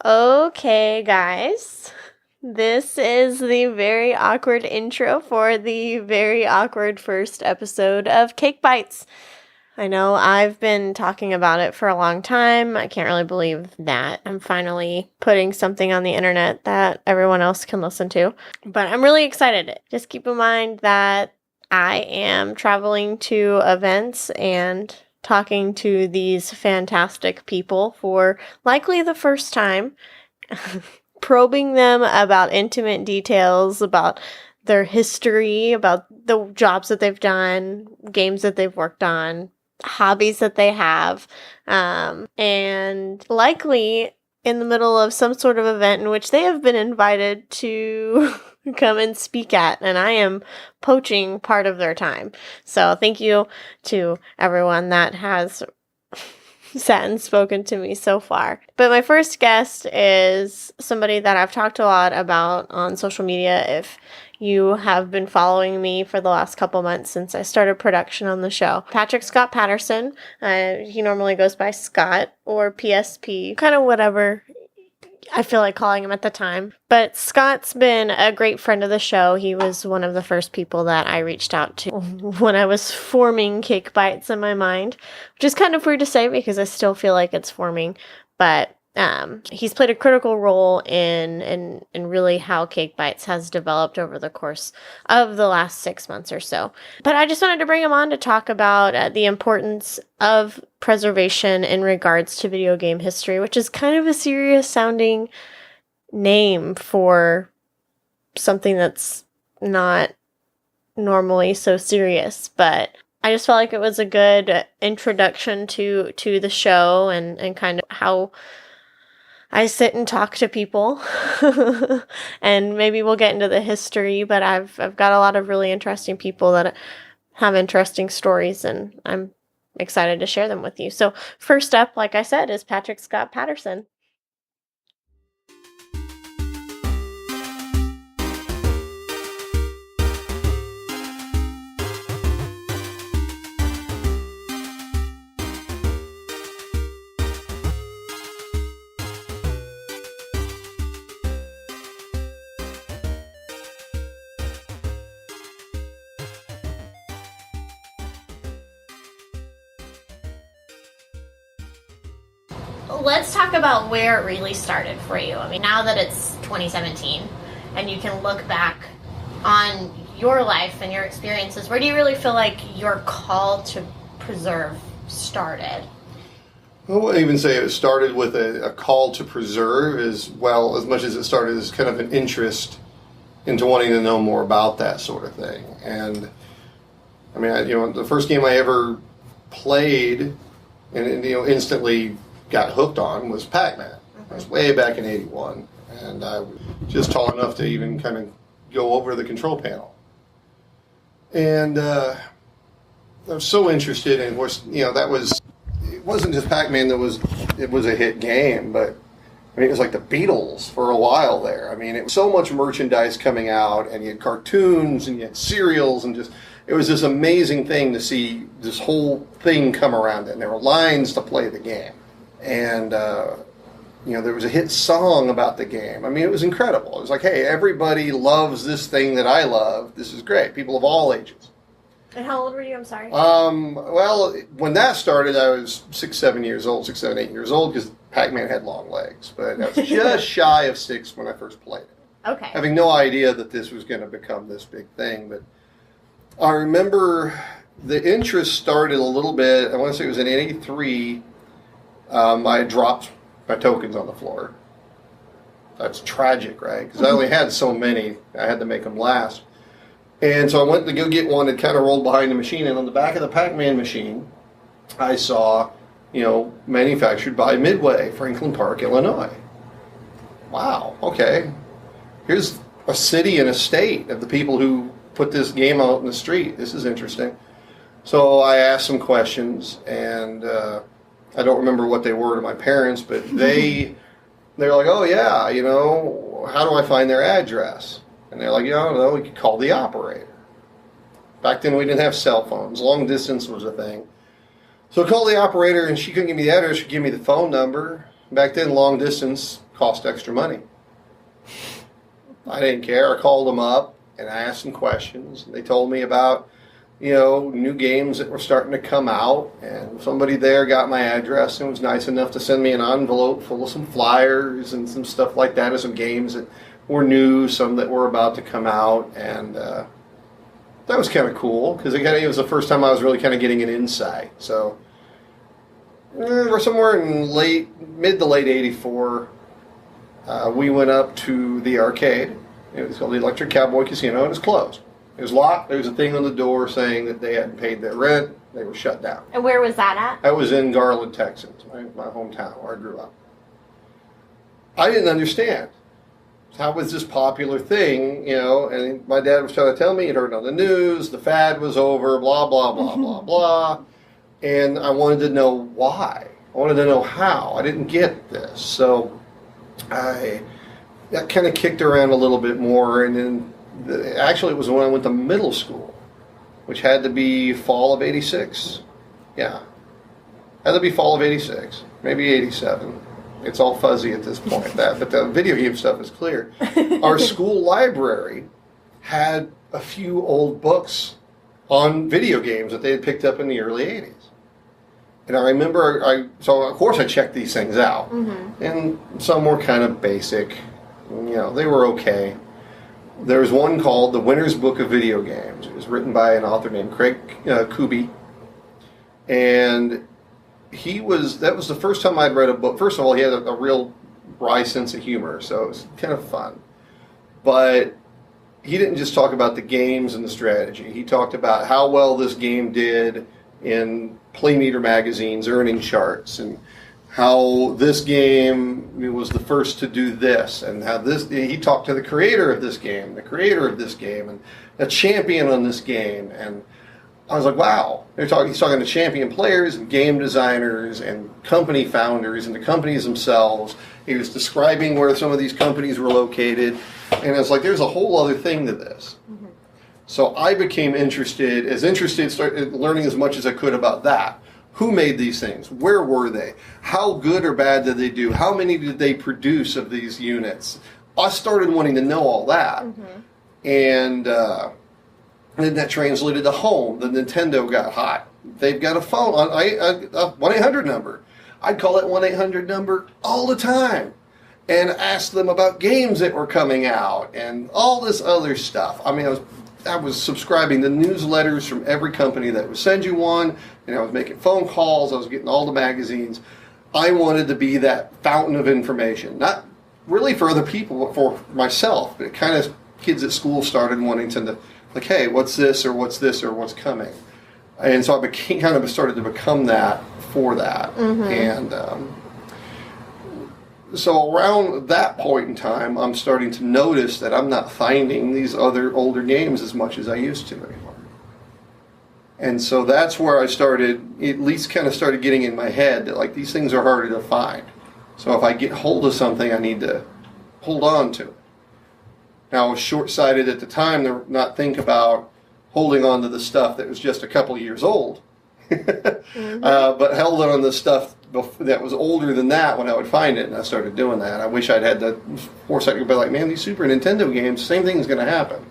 Okay, guys. This is the very awkward intro for the very awkward first episode of Cake Bites. I know I've been talking about it for a long time. I can't really believe that I'm finally putting something on the internet that everyone else can listen to. But I'm really excited. Just keep in mind that I am traveling to events and talking to these fantastic people for likely the first time, probing them about intimate details, about their history, about the jobs that they've done, games that they've worked on, hobbies that they have, and likely in the middle of some sort of event in which they have been invited to come and speak at, and I am poaching part of their time. So thank you to everyone that has sat and spoken to me so far. But my first guest is somebody that I've talked a lot about on social media. If you have been following me for the last couple months since I started production on the show, Patrick Scott Patterson. He normally goes by Scott or PSP, kind of whatever I feel like calling him at the time. But Scott's been a great friend of the show. He was one of the first people that I reached out to when I was forming Cake Bites in my mind, which is kind of weird to say because I still feel like it's forming. But he's played a critical role in really how Cake Bites has developed over the course of the last 6 months or so. But I just wanted to bring him on to talk about the importance of preservation in regards to video game history, which is kind of a serious sounding name for something that's not normally so serious. But I just felt like it was a good introduction to the show and kind of how I sit and talk to people, and maybe we'll get into the history, but I've got a lot of really interesting people that have interesting stories, and I'm excited to share them with you. So first up, like I said, is Patrick Scott Patterson. Let's talk about where it really started for you. I mean, now that it's 2017 and you can look back on your life and your experiences, where do you really feel like your call to preserve started? I wouldn't even say it started with a call to preserve as well, as much as it started as kind of an interest into wanting to know more about that sort of thing. And I mean, the first game I ever played and instantly got hooked on was Pac-Man. It was way back in '81, and I was just tall enough to even kind of go over the control panel. And I was so interested, and of course, it wasn't just Pac-Man it was a hit game, but I mean, it was like the Beatles for a while there. I mean, it was so much merchandise coming out, and you had cartoons, and you had cereals, and it was this amazing thing to see this whole thing come around, and there were lines to play the game. And, there was a hit song about the game. I mean, it was incredible. It was like, hey, everybody loves this thing that I love. This is great. People of all ages. And how old were you? I'm sorry. Well, when that started, I was 6, 7 years old, 6, 7, 8 years old, because Pac-Man had long legs. But I was just shy of 6 when I first played it. Okay. Having no idea that this was going to become this big thing. But I remember the interest started a little bit, I want to say it was in '83. I had dropped my tokens on the floor. That's tragic, right? Because I only had so many. I had to make them last. And so I went to go get one that kind of rolled behind the machine. And on the back of the Pac-Man machine, I saw, manufactured by Midway, Franklin Park, Illinois. Wow, okay. Here's a city and a state of the people who put this game out in the street. This is interesting. So I asked some questions, and I don't remember what they were to my parents, but they're like, oh yeah, how do I find their address? And they're like, I don't know, we could call the operator. Back then we didn't have cell phones. Long distance was a thing. So I called the operator, and she couldn't give me the address, she gave me the phone number. Back then, long distance cost extra money. I didn't care. I called them up and I asked them questions. They told me about, new games that were starting to come out, and somebody there got my address and was nice enough to send me an envelope full of some flyers and some stuff like that, and some games that were new, some that were about to come out, and that was kind of cool because it was the first time I was really kind of getting an insight. So we're somewhere in mid to late '84. We went up to the arcade. It was called the Electric Cowboy Casino, and it was closed. It was locked. There was a thing on the door saying that they hadn't paid their rent. They were shut down. And where was that at? I was in Garland, Texas, my hometown where I grew up. I didn't understand. How was this popular thing, and my dad was trying to tell me he'd heard on the news, the fad was over, blah, blah, blah, blah, blah. And I wanted to know why. I wanted to know how. I didn't get this. So that kind of kicked around a little bit more, and then actually it was when I went to middle school, which had to be fall of '86. Yeah. Had to be fall of '86, maybe '87. It's all fuzzy at this point, but the video game stuff is clear. Our school library had a few old books on video games that they had picked up in the early '80s. And I remember, so of course I checked these things out. Mm-hmm. And some were kind of basic. They were okay. There was one called The Winner's Book of Video Games. It was written by an author named Craig Kuby. And that was the first time I'd read a book. First of all, he had a real wry sense of humor, so it was kind of fun. But he didn't just talk about the games and the strategy. He talked about how well this game did in Playmeter magazine's earning charts, and how this game was the first to do this, and how he talked to the creator of this game, and a champion on this game, and I was like, wow. He's talking to champion players and game designers and company founders and the companies themselves. He was describing where some of these companies were located, and it's like, there's a whole other thing to this. Mm-hmm. So I became started learning as much as I could about that. Who made these things? Where were they? How good or bad did they do? How many did they produce of these units? I started wanting to know all that. Mm-hmm. And then that translated to home. The Nintendo got hot. They've got a phone, a 1-800 number. I'd call that 1-800 number all the time and ask them about games that were coming out and all this other stuff. I mean, I was subscribing to newsletters from every company that would send you one, and I was making phone calls, I was getting all the magazines. I wanted to be that fountain of information, not really for other people, but for myself. But kind of kids at school started wanting to, like, hey, what's this, or what's coming? And so I started to become that for that. Mm-hmm. And so around that point in time, I'm starting to notice that I'm not finding these other older games as much as I used to anymore. And so that's where I started getting in my head that, like, these things are harder to find. So if I get hold of something, I need to hold on to it. Now, I was short-sighted at the time to not think about holding on to the stuff that was just a couple of years old. Mm-hmm. But held on the stuff that was older than that when I would find it, and I started doing that. I wish I'd had the foresight to be like, man, these Super Nintendo games, same thing's going to happen.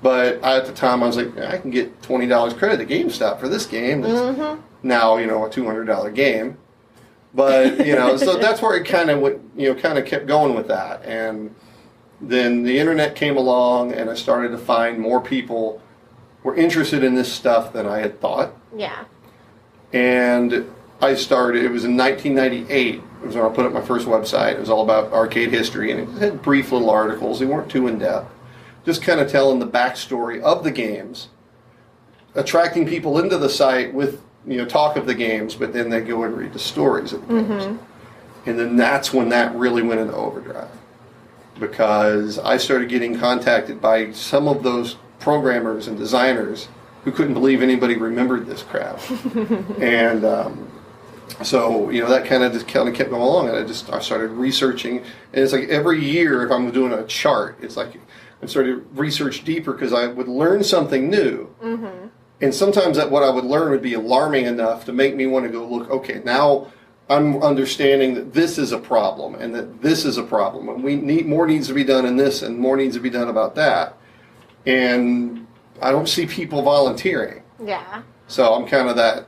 But at the time, I was like, I can get $20 credit at GameStop for this game. That's mm-hmm. now, a $200 game. But, so that's where it kind of kept going with that. And then the internet came along, and I started to find more people were interested in this stuff than I had thought. Yeah. And it was in 1998, it was when I put up my first website. It was all about arcade history, and it had brief little articles. They weren't too in-depth. Just kind of telling the backstory of the games, attracting people into the site with, talk of the games, but then they go and read the stories of the games. Mm-hmm. And then that's when that really went into overdrive. Because I started getting contacted by some of those programmers and designers who couldn't believe anybody remembered this crap. And so, that kind of kept going along, and I started researching, and it's like every year if I'm doing a chart, it's like I started to research deeper because I would learn something new. Mm-hmm. And sometimes what I would learn would be alarming enough to make me want to go look, okay, now I'm understanding that this is a problem and that this is a problem, and more needs to be done in this and more needs to be done about that. And I don't see people volunteering. Yeah. So I'm kind of that,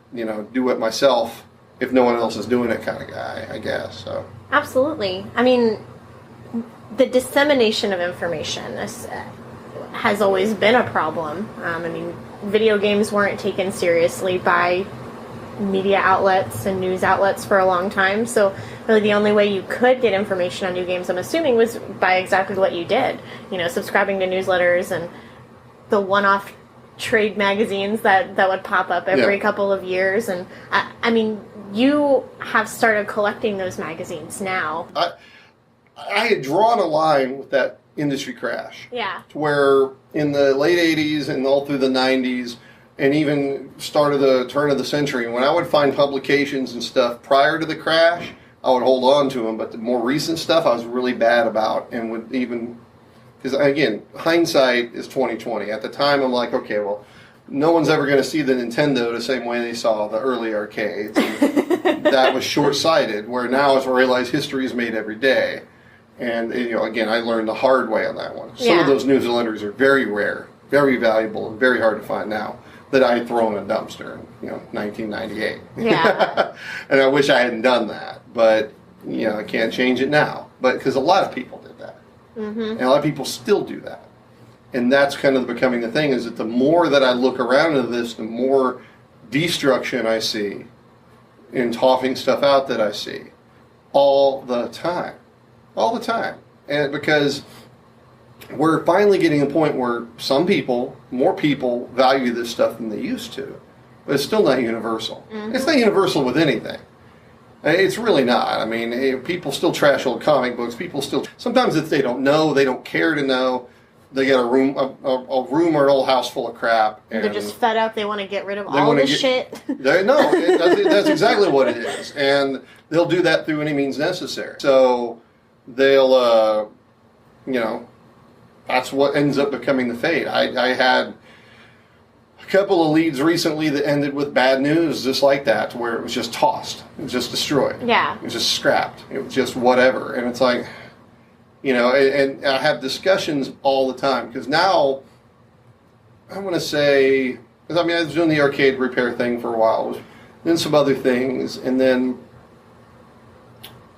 do it myself if no one else is doing it kind of guy, I guess. So Absolutely. I mean, the dissemination of information has always been a problem. I mean, video games weren't taken seriously by media outlets and news outlets for a long time. So really the only way you could get information on new games, I'm assuming, was by exactly what you did. Subscribing to newsletters and the one-off trade magazines that would pop up every couple of years. And I mean, you have started collecting those magazines now. I had drawn a line with that industry crash. Yeah. To where in the late 80s and all through the 90s, and even start of the turn of the century, when I would find publications and stuff prior to the crash, I would hold on to them. But the more recent stuff, I was really bad about, and would even, because again, hindsight is 20/20. At the time, I'm like, okay, well, no one's ever going to see the Nintendo the same way they saw the early arcades. And that was short-sighted. Where now, as I realize, history is made every day, and again, I learned the hard way on that one. Some of those newsletters are very rare, very valuable, and very hard to find now. That I had thrown in a dumpster in 1998. Yeah. And I wish I hadn't done that, but I can't change it now. But because a lot of people did that, and a lot of people still do that, and that's kind of becoming the thing. Is that the more that I look around into this, the more destruction I see, in tossing stuff out that I see, all the time, and because we're finally getting a point where more people value this stuff than they used to. But it's still not universal. It's not universal with anything. It's really not. I mean, people still trash old comic books. People still, sometimes if they don't know, they don't care to know, they got a room or an old house full of crap. And they're just fed up. They want to get rid of all this shit. That's exactly what it is. And they'll do that through any means necessary. So they'll, that's what ends up becoming the fate. I had a couple of leads recently that ended with bad news, just like that, to where it was just tossed. It was just destroyed. Yeah. It was just scrapped. It was just whatever. And it's like, and I have discussions all the time. Because now, I want to say, I was doing the arcade repair thing for a while. Then some other things. And then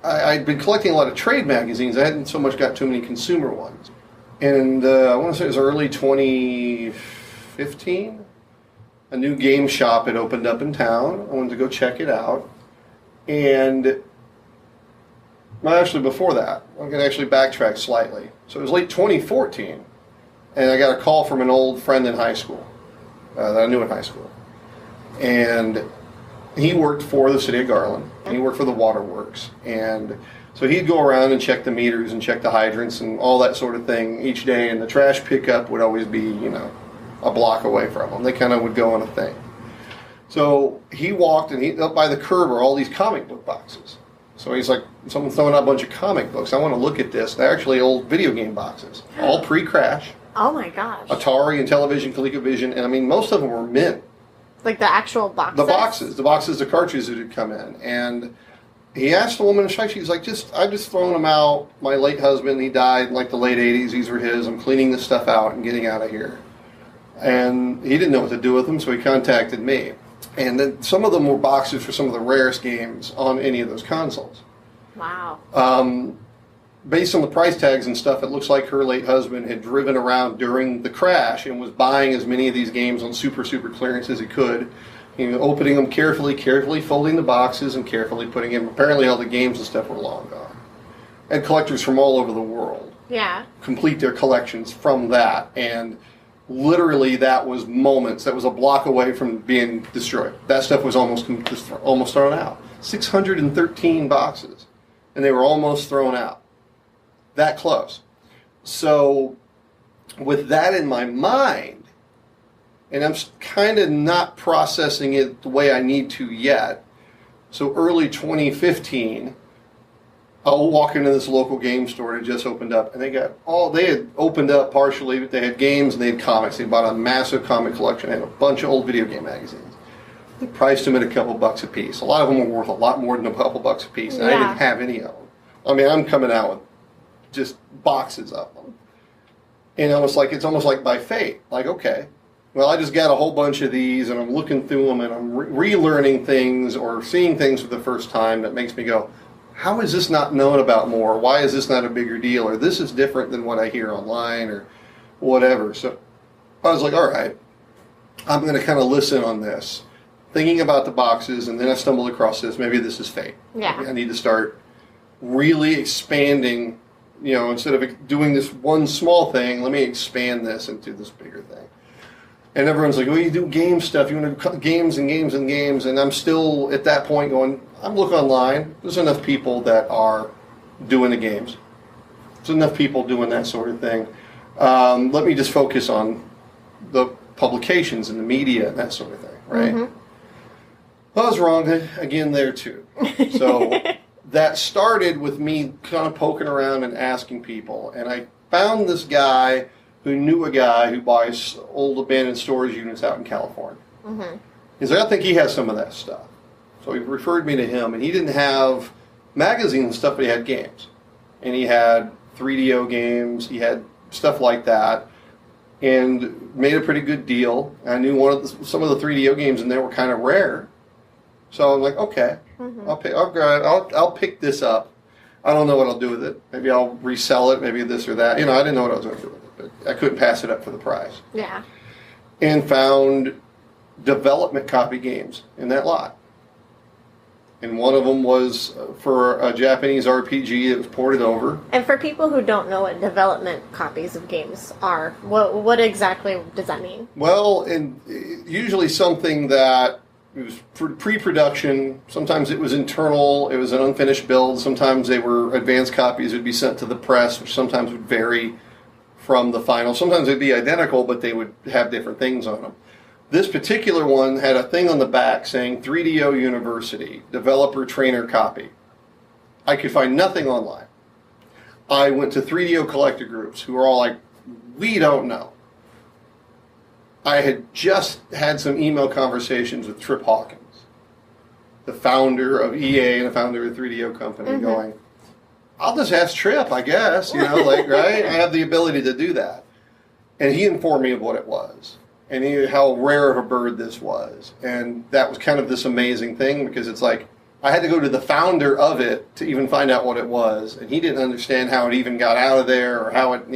I'd been collecting a lot of trade magazines. I hadn't so much got too many consumer ones. And I want to say it was early 2015. A new game shop had opened up in town. I wanted to go check it out. And, well, actually before that, I'm going to actually backtrack slightly. So it was late 2014, and I got a call from an old friend in high school that I knew in high school. And he worked for the city of Garland. And he worked for the waterworks. And so he'd go around and check the meters and check the hydrants and all that sort of thing each day, and the trash pickup would always be, a block away from them. They kind of would go on a thing. So he walked, and up by the curb are all these comic book boxes. So he's like, someone's throwing out a bunch of comic books. I want to look at this. They're actually old video game boxes, all pre-crash. Oh my gosh. Atari and Television, ColecoVision, and I mean, most of them were mint. Like the actual boxes? The boxes, the cartridges that had come in. And he asked the woman in strike, she was like, I've just thrown them out. My late husband, he died in like the late 80s. These were his. I'm cleaning this stuff out and getting out of here. And he didn't know what to do with them, so he contacted me. And then some of them were boxes for some of the rarest games on any of those consoles. Wow. Based on the price tags and stuff, it looks like her late husband had driven around during the crash and was buying as many of these games on super clearance as he could. Opening them carefully folding the boxes and carefully putting in. Apparently all the games and stuff were long gone. And collectors from all over the world complete their collections from that. And literally that was moments. That was a block away from being destroyed. That stuff was almost thrown out. 613 boxes. And they were almost thrown out. That close. So with that in my mind, and I'm kind of not processing it the way I need to yet. So early 2015, I'll walk into this local game store that just opened up, and they had opened up partially, but they had games and they had comics. They bought a massive comic collection. They had a bunch of old video game magazines. They priced them at a couple bucks a piece. A lot of them were worth a lot more than a couple bucks a piece, and I didn't have any of them. I mean, I'm coming out with just boxes of them. And it's almost like by fate. Like, okay, well, I just got a whole bunch of these, and I'm looking through them, and I'm relearning things or seeing things for the first time that makes me go, how is this not known about more? Why is this not a bigger deal? Or this is different than what I hear online or whatever. So I was like, all right, I'm going to kind of listen on this, thinking about the boxes, and then I stumbled across this. Maybe this is fate. Yeah. I need to start really expanding, instead of doing this one small thing, let me expand this into this bigger thing. And everyone's like, well, you do game stuff. You want to do games and games and games. And I'm still at that point going, I'm looking online. There's enough people that are doing the games. There's enough people doing that sort of thing. Let me just focus on the publications and the media and that sort of thing, right? Mm-hmm. Well, I was wrong again there too. So that started with me kind of poking around and asking people. And I found this guy who knew a guy who buys old abandoned storage units out in California. Mm-hmm. He's like, I think he has some of that stuff. So he referred me to him, and he didn't have magazines and stuff, but he had games. And he had 3DO games, he had stuff like that, and made a pretty good deal. I knew some of the 3DO games in there were kind of rare. So I'm like, okay, mm-hmm. I'll pick this up. I don't know what I'll do with it. Maybe I'll resell it, maybe this or that. I didn't know what I was going to do with it. But I couldn't pass it up for the price. Yeah. And found development copy games in that lot. And one of them was for a Japanese RPG that was ported over. And for people who don't know what development copies of games are, what exactly does that mean? Well, usually something that it was pre-production. Sometimes it was internal. It was an unfinished build. Sometimes they were advanced copies that would be sent to the press, which sometimes would vary from the final. Sometimes they'd be identical, but they would have different things on them. This particular one had a thing on the back saying 3DO University, developer trainer copy. I could find nothing online. I went to 3DO collector groups who were all like, we don't know. I had just had some email conversations with Trip Hawkins, the founder of EA and the founder of the 3DO company, mm-hmm. going, I'll just ask Trip, I guess, right? I have the ability to do that. And he informed me of what it was and how rare of a bird this was. And that was kind of this amazing thing because it's like, I had to go to the founder of it to even find out what it was. And he didn't understand how it even got out of there or how it,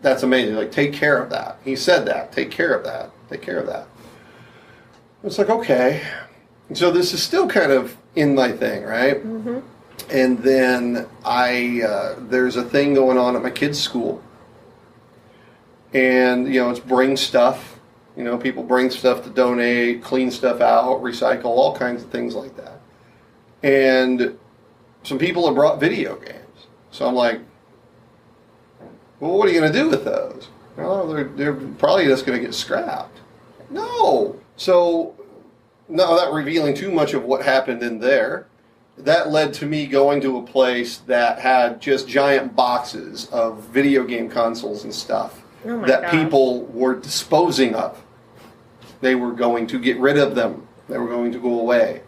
that's amazing. Like, take care of that. He said that. Take care of that. Take care of that. It's like, okay. So this is still kind of in my thing, right? Mm-hmm. And then there's a thing going on at my kids' school. And, it's bring stuff. People bring stuff to donate, clean stuff out, recycle, all kinds of things like that. And some people have brought video games. So I'm like, well, what are you going to do with those? Well, they're probably just going to get scrapped. No. So, no, not revealing too much of what happened in there. That led to me going to a place that had just giant boxes of video game consoles and stuff that people were disposing of. They were going to get rid of them. They were going to go away.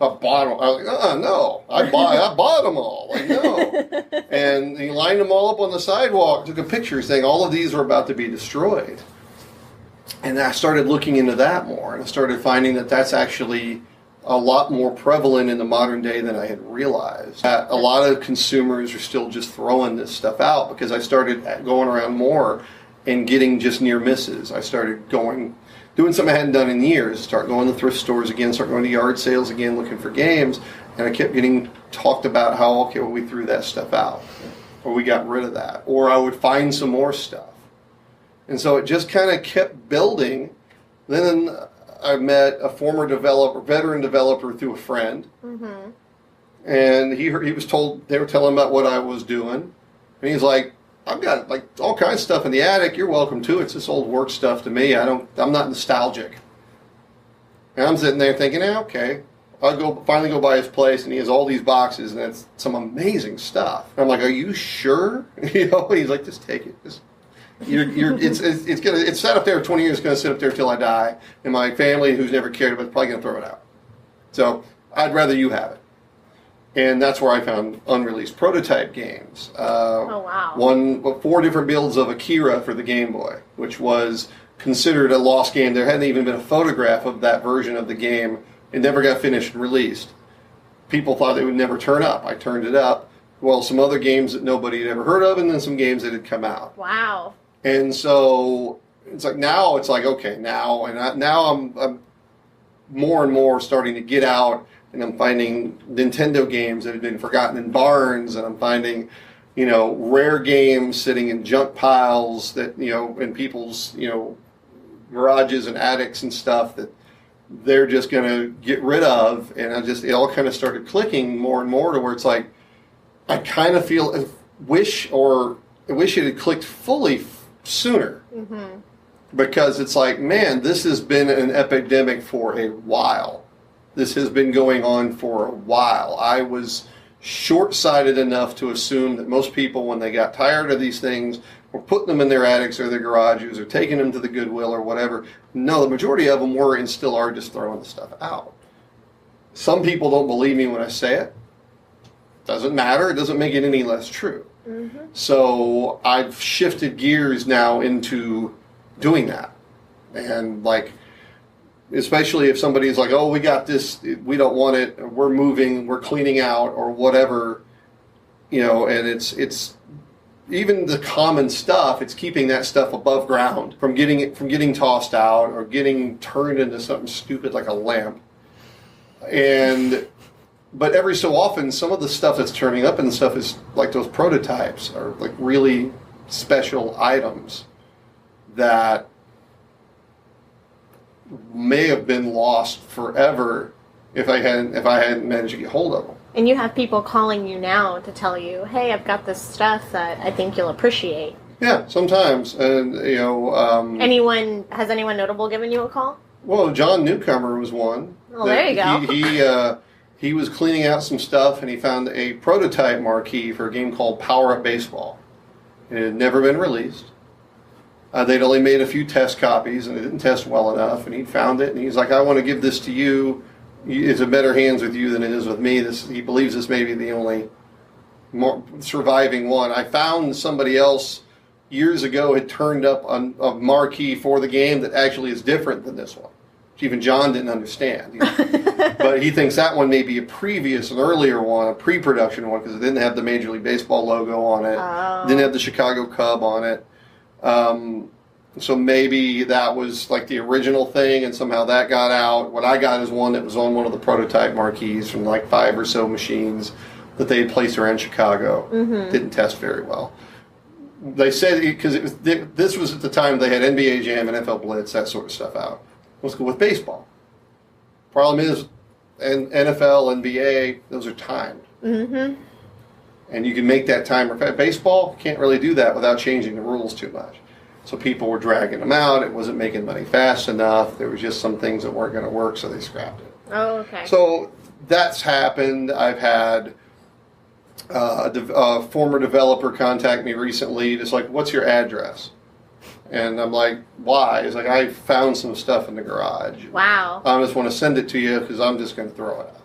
I bought them. I was like, no. I bought them all. Like, no. And he lined them all up on the sidewalk, took a picture saying all of these were about to be destroyed. And I started looking into that more, and I started finding that that's actually a lot more prevalent in the modern day than I had realized. That a lot of consumers are still just throwing this stuff out because I started going around more and getting just near misses. I started doing something I hadn't done in years, start going to thrift stores again, start going to yard sales again, looking for games, and I kept getting talked about how, we threw that stuff out, or we got rid of that, or I would find some more stuff. And so it just kind of kept building. Then I met a veteran developer through a friend, mm-hmm. and he was told, they were telling him about what I was doing, and he's like, I've got all kinds of stuff in the attic. You're welcome to. It's this old work stuff to me. I'm not nostalgic. And I'm sitting there thinking, okay, I'll finally go by his place, and he has all these boxes, and it's some amazing stuff. And I'm like, are you sure? He's like, just take it. It's sat up there 20 years. It's gonna sit up there till I die, and my family, who's never cared about it, is probably gonna throw it out. So I'd rather you have it. And that's where I found unreleased prototype games. Oh, wow. 4 different builds of Akira for the Game Boy, which was considered a lost game. There hadn't even been a photograph of that version of the game. It never got finished and released. People thought it would never turn up. I turned it up. Well, some other games that nobody had ever heard of, and then some games that had come out. Wow. And so it's like now it's like, okay, now I'm more and more starting to get out. And I'm finding Nintendo games that have been forgotten in barns, and I'm finding, rare games sitting in junk piles that, in people's, garages and attics and stuff that they're just going to get rid of. And it all kind of started clicking more and more to where it's like, I kind of wish it had clicked fully sooner. Mm-hmm. Because it's like, man, this has been an epidemic for a while. This has been going on for a while. I was short-sighted enough to assume that most people, when they got tired of these things, were putting them in their attics or their garages or taking them to the Goodwill or whatever. No, the majority of them were and still are just throwing the stuff out. Some people don't believe me when I say it. Doesn't matter. It doesn't make it any less true. Mm-hmm. So I've shifted gears now into doing that. And especially if somebody's like, oh, we got this, we don't want it, we're moving, we're cleaning out, or whatever, and it's even the common stuff, it's keeping that stuff above ground from getting tossed out or getting turned into something stupid like a lamp. But every so often, some of the stuff that's turning up and stuff is like those prototypes are like really special items that may have been lost forever if I hadn't managed to get hold of them. And you have people calling you now to tell you, hey, I've got this stuff that I think you'll appreciate. Yeah, sometimes. And, has anyone notable given you a call? Well, John Newcomer was one. Well, there you go. He was cleaning out some stuff, and he found a prototype marquee for a game called Power Up Baseball. It had never been released. They'd only made a few test copies, and it didn't test well enough, and he found it, and he's like, I want to give this to you. It's in better hands with you than it is with me. He believes this may be the only surviving one. I found somebody else years ago had turned up a marquee for the game that actually is different than this one, which even John didn't understand. But he thinks that one may be an earlier one, a pre-production one, because it didn't have the Major League Baseball logo on it, didn't have the Chicago Cub on it. So maybe that was like the original thing, and somehow that got out. What I got is one that was on one of the prototype marquees from like 5 or so machines that they had placed around Chicago. Mm-hmm. Didn't test very well. They said because this was at the time they had NBA Jam, NFL Blitz, that sort of stuff out. Let's go with baseball. Problem is, NFL, NBA, those are timed. Mm-hmm. And you can make that timer. Baseball, can't really do that without changing the rules too much. So people were dragging them out. It wasn't making money fast enough. There was just some things that weren't going to work, so they scrapped it. Oh, okay. So that's happened. I've had a former developer contact me recently, just like, what's your address? And I'm like, why? He's like, I found some stuff in the garage. Wow. I just want to send it to you because I'm just going to throw it out.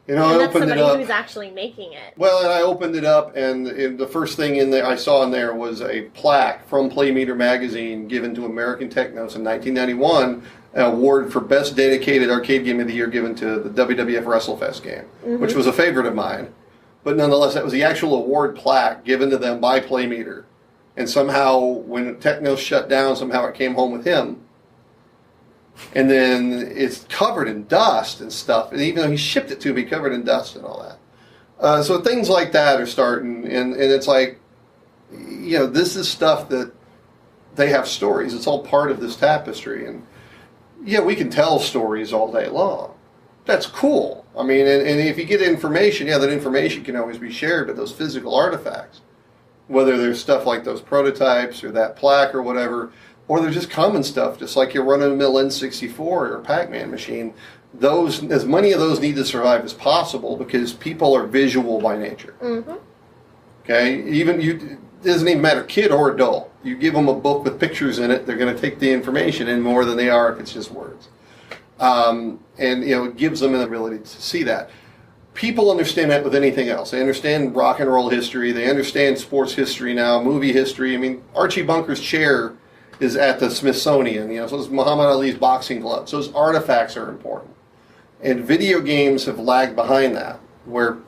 And that's somebody who's actually making it. Well, and I opened it up, and the first thing in there I saw in there was a plaque from Playmeter magazine given to American Technos in 1991, an award for Best Dedicated Arcade Game of the Year given to the WWF WrestleFest game, mm-hmm. which was a favorite of mine. But nonetheless, that was the actual award plaque given to them by Playmeter. And somehow, when Technos shut down, somehow it came home with him. And then it's covered in dust and stuff. And even though he shipped it to me, covered in dust and all that. So things like that are starting. And it's like, this is stuff that they have stories. It's all part of this tapestry. And yeah, we can tell stories all day long. That's cool. I mean, and if you get information, that information can always be shared. But those physical artifacts, whether there's stuff like those prototypes or that plaque or whatever, or they're just common stuff, just like your run-of-the-mill N64 or Pac-Man machine. As many of those need to survive as possible because people are visual by nature. Mm-hmm. Okay, even doesn't even matter, kid or adult. You give them a book with pictures in it, they're going to take the information in more than they are if it's just words. And it gives them an ability to see that. People understand that with anything else. They understand rock and roll history. They understand sports history now, movie history. I mean, Archie Bunker's chair is at the Smithsonian. So is Muhammad Ali's boxing gloves. Those artifacts are important. And video games have lagged behind that, where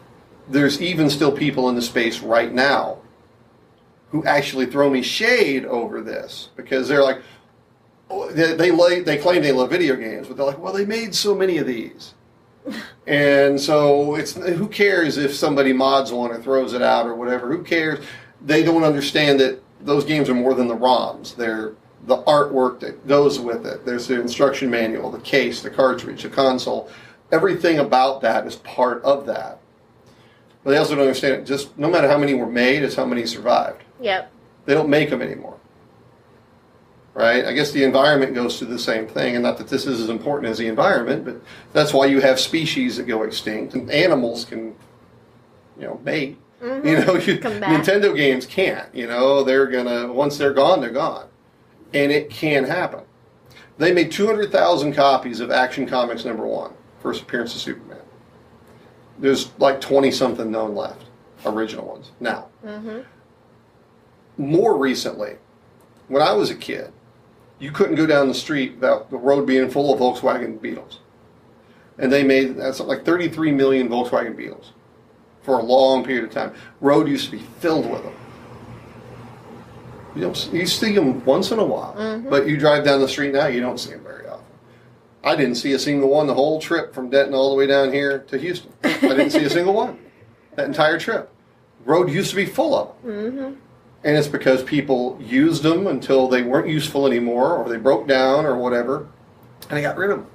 there's even still people in the space right now who actually throw me shade over this because they're like, they claim they love video games, but they're like, well, they made so many of these. And so who cares if somebody mods one or throws it out or whatever? Who cares? They don't understand that those games are more than the ROMs. They're the artwork that goes with it. There's the instruction manual, the case, the cartridge, the console. Everything about that is part of that. But they also don't understand it. Just no matter how many were made, it's how many survived. Yep. They don't make them anymore. Right? I guess the environment goes through the same thing, and not that this is as important as the environment, but that's why you have species that go extinct, and animals can, mate. Mm-hmm. Come back. Nintendo games can't. They're gonna, once they're gone, and it can happen. They made 200,000 copies of Action Comics #1, first appearance of Superman. There's like 20-something known left, original ones now. Mm-hmm. More recently, when I was a kid, you couldn't go down the street without the road being full of Volkswagen Beetles. And they made like 33 million Volkswagen Beetles for a long period of time. Road used to be filled with them. You see them once in a while, but you drive down the street now, you don't see them very often. I didn't see a single one the whole trip from Denton all the way down here to Houston. I didn't see a single one that entire trip. Road used to be full of them. Mm-hmm. And it's because people used them until they weren't useful anymore, or they broke down, or whatever, and they got rid of them.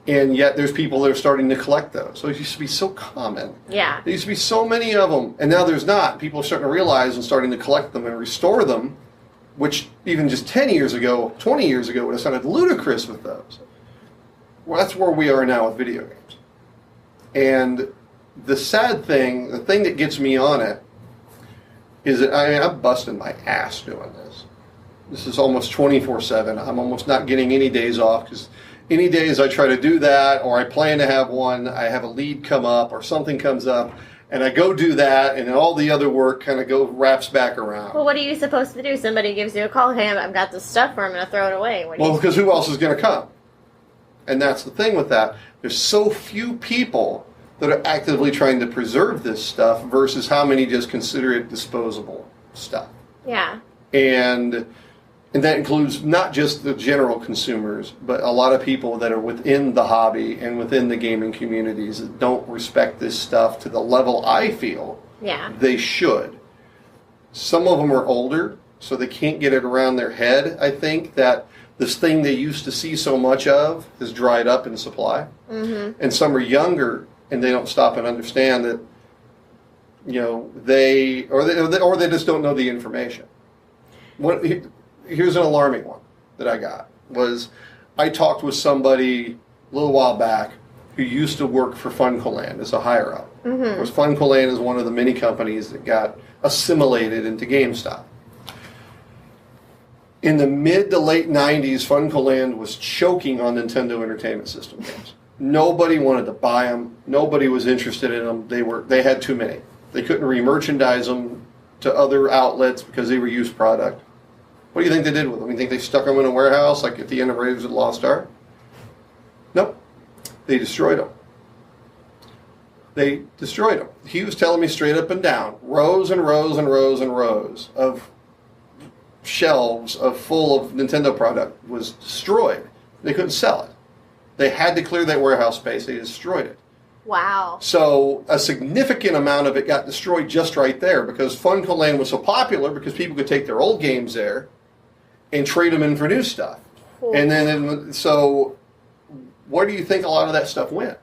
And yet there's people that are starting to collect those. So it used to be so common. Yeah. There used to be so many of them, and now there's not. People are starting to realize and starting to collect them and restore them, which even just 10 years ago, 20 years ago would have sounded ludicrous with those. Well, that's where we are now with video games. And the sad thing, the thing that gets me on it, is that I'm busting my ass doing this. This is almost 24/7. I'm almost not getting any days off because any days I try to do that or I plan to have one, I have a lead come up or something comes up and I go do that and then all the other work kind of wraps back around. Well, what are you supposed to do? Somebody gives you a call, hey, I've got this stuff or I'm going to throw it away. Well, because who else is going to come? And that's the thing with that. There's so few people that are actively trying to preserve this stuff versus how many just consider it disposable stuff. Yeah. And that includes not just the general consumers, but a lot of people that are within the hobby and within the gaming communities that don't respect this stuff to the level I feel they should. Some of them are older, so they can't get it around their head, I think, that this thing they used to see so much of has dried up in supply. Mm-hmm. And some are younger, and they don't stop and understand that, they just don't know the information. Here's an alarming one that I got. I talked with somebody a little while back who used to work for Funcoland as a higher-up. Mm-hmm. Of course, Funcoland is one of the many companies that got assimilated into GameStop. In the mid to late 90s, Funcoland was choking on Nintendo Entertainment System games. Nobody wanted to buy them. Nobody was interested in them. They had too many. They couldn't re-merchandise them to other outlets because they were used product. What do you think they did with them? You think they stuck them in a warehouse like at the end of Raiders of the Lost Ark? Nope. They destroyed them. They destroyed them. He was telling me straight up and down, rows and rows and rows and rows of shelves full of Nintendo product was destroyed. They couldn't sell it. They had to clear that warehouse space. They destroyed it. Wow. So a significant amount of it got destroyed just right there because Funcoland was so popular because people could take their old games there and trade them in for new stuff. Cool. And then, so where do you think a lot of that stuff went?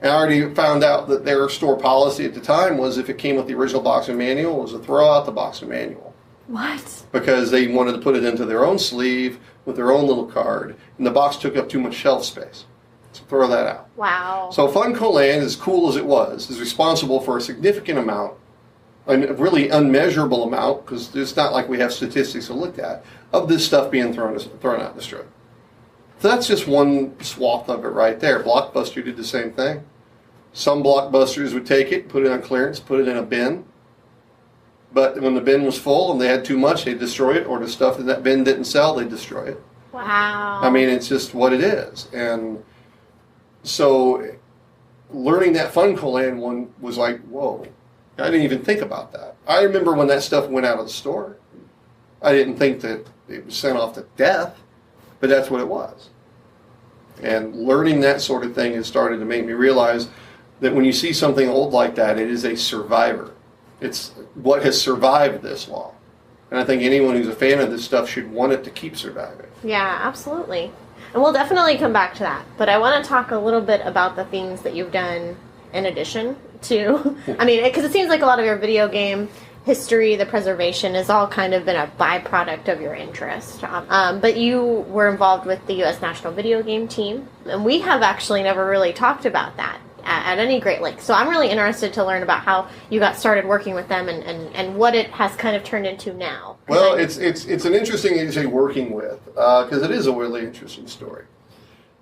And I already found out that their store policy at the time was if it came with the original boxing manual, was to throw out the boxing manual. What? Because they wanted to put it into their own sleeve with their own little card, and the box took up too much shelf space. So throw that out. Wow. So Funcoland, as cool as it was, is responsible for a significant amount a really unmeasurable amount, because it's not like we have statistics to look at, of this stuff being thrown out and destroyed. So that's just one swath of it right there. Blockbuster did the same thing. Some Blockbusters would take it, put it on clearance, put it in a bin. But when the bin was full and they had too much, they'd destroy it, or the stuff in that bin didn't sell, they'd destroy it. Wow. I mean, it's just what it is. And so learning that FuncoLand one was like, whoa, I didn't even think about that. I remember when that stuff went out of the store. I didn't think that it was sent off to death, but that's what it was. And learning that sort of thing has started to make me realize that when you see something old like that, it is a survivor. It's what has survived this long. And I think anyone who's a fan of this stuff should want it to keep surviving. Yeah, absolutely. And we'll definitely come back to that. But I want to talk a little bit about the things that you've done in addition to, I mean, because it seems like a lot of your video game history, the preservation, has all kind of been a byproduct of your interest. But you were involved with the U.S. National Video Game Team, and we have actually never really talked about that at any great length. So I'm really interested to learn about how you got started working with them and what it has kind of turned into now. Well, it's an interesting, you say, working with, because it is a really interesting story.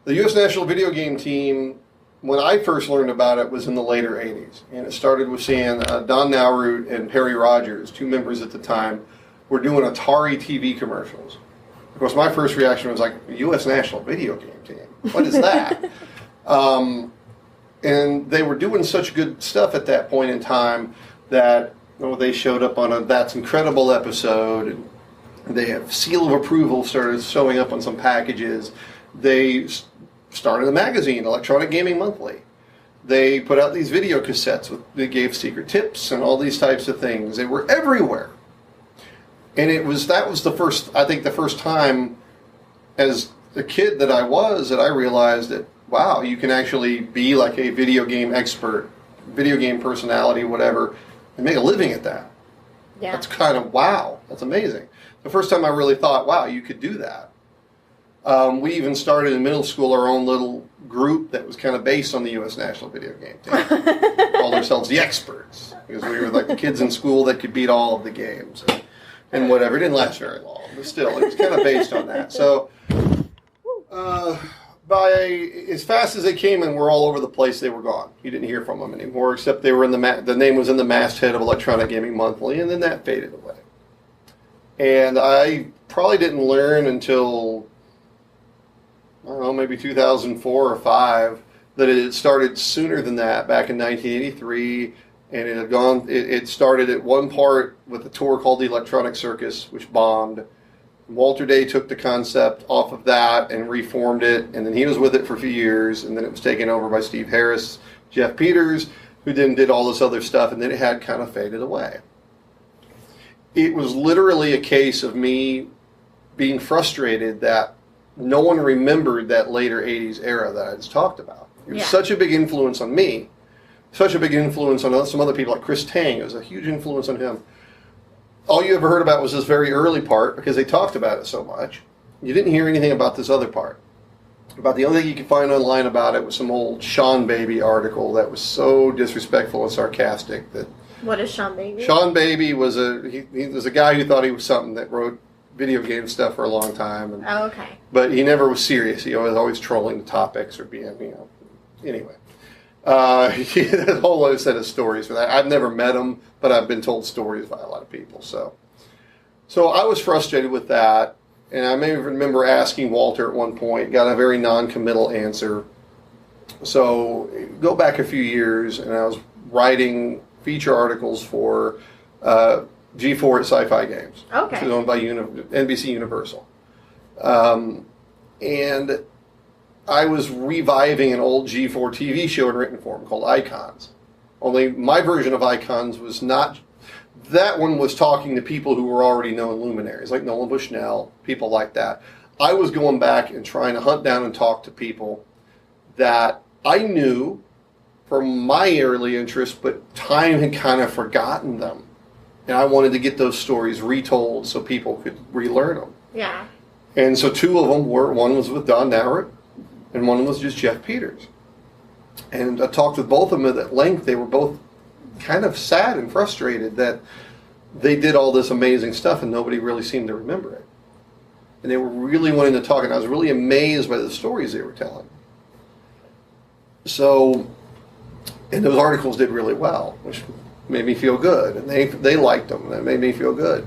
The U.S. National Video Game Team, when I first learned about it, was in the later 80s. And it started with seeing Don Nowroot and Perry Rogers, two members at the time, were doing Atari TV commercials. Of course, my first reaction was like, U.S. National Video Game Team? What is that? And they were doing such good stuff at that point in time that they showed up on a That's Incredible episode. And they have seal of approval started showing up on some packages. They started a magazine, Electronic Gaming Monthly. They put out these video cassettes. They gave secret tips and all these types of things. They were everywhere. And that was the first time as a kid that I realized that, wow, you can actually be like a video game expert, video game personality, whatever, and make a living at that. Yeah. That's kind of, wow, that's amazing. The first time I really thought, wow, you could do that. We even started in middle school our own little group that was kind of based on the U.S. National Video Game Team. Called ourselves the Experts, because we were like the kids in school that could beat all of the games and whatever. It didn't last very long, but still, it was kind of based on that. So, as fast as they came and were all over the place, they were gone. You didn't hear from them anymore, except they were in the name was in the masthead of Electronic Gaming Monthly, and then that faded away. And I probably didn't learn until, I don't know, maybe 2004 or 5, that it had started sooner than that, back in 1983, and it had gone. It started at one part with a tour called the Electronic Circus, which bombed. Walter Day took the concept off of that and reformed it, and then he was with it for a few years, and then it was taken over by Steve Harris, Jeff Peters, who then did all this other stuff, and then it had kind of faded away. It was literally a case of me being frustrated that no one remembered that later 80s era that I just talked about. It was such a big influence on me, such a big influence on some other people, like Chris Tang. It was a huge influence on him. All you ever heard about was this very early part because they talked about it so much. You didn't hear anything about this other part. About the only thing you could find online about it was some old Sean Baby article that was so disrespectful and sarcastic. That What is Sean Baby? Sean Baby was he was a guy who thought he was something, that wrote video game stuff for a long time. And, oh, okay. But he never was serious. He was always trolling the topics or being, anyway. He had a whole other set of stories for that. I've never met him, but I've been told stories by a lot of people. So I was frustrated with that, and I may remember asking Walter at one point, got a very non-committal answer. So go back a few years, and I was writing feature articles for G4 at Sci-Fi Games, okay, which is owned by NBC Universal, and I was reviving an old G4 TV show in written form called Icons. Only my version of Icons was not. That one was talking to people who were already known luminaries, like Nolan Bushnell, people like that. I was going back and trying to hunt down and talk to people that I knew from my early interest, but time had kind of forgotten them. And I wanted to get those stories retold so people could relearn them. Yeah. And so two of them were, one was with Don Nowroot, and one was just Jeff Peters. And I talked with both of them at length. They were both kind of sad and frustrated that they did all this amazing stuff and nobody really seemed to remember it. And they were really wanting to talk, and I was really amazed by the stories they were telling. So, and those articles did really well, which made me feel good, and they liked them. That made me feel good.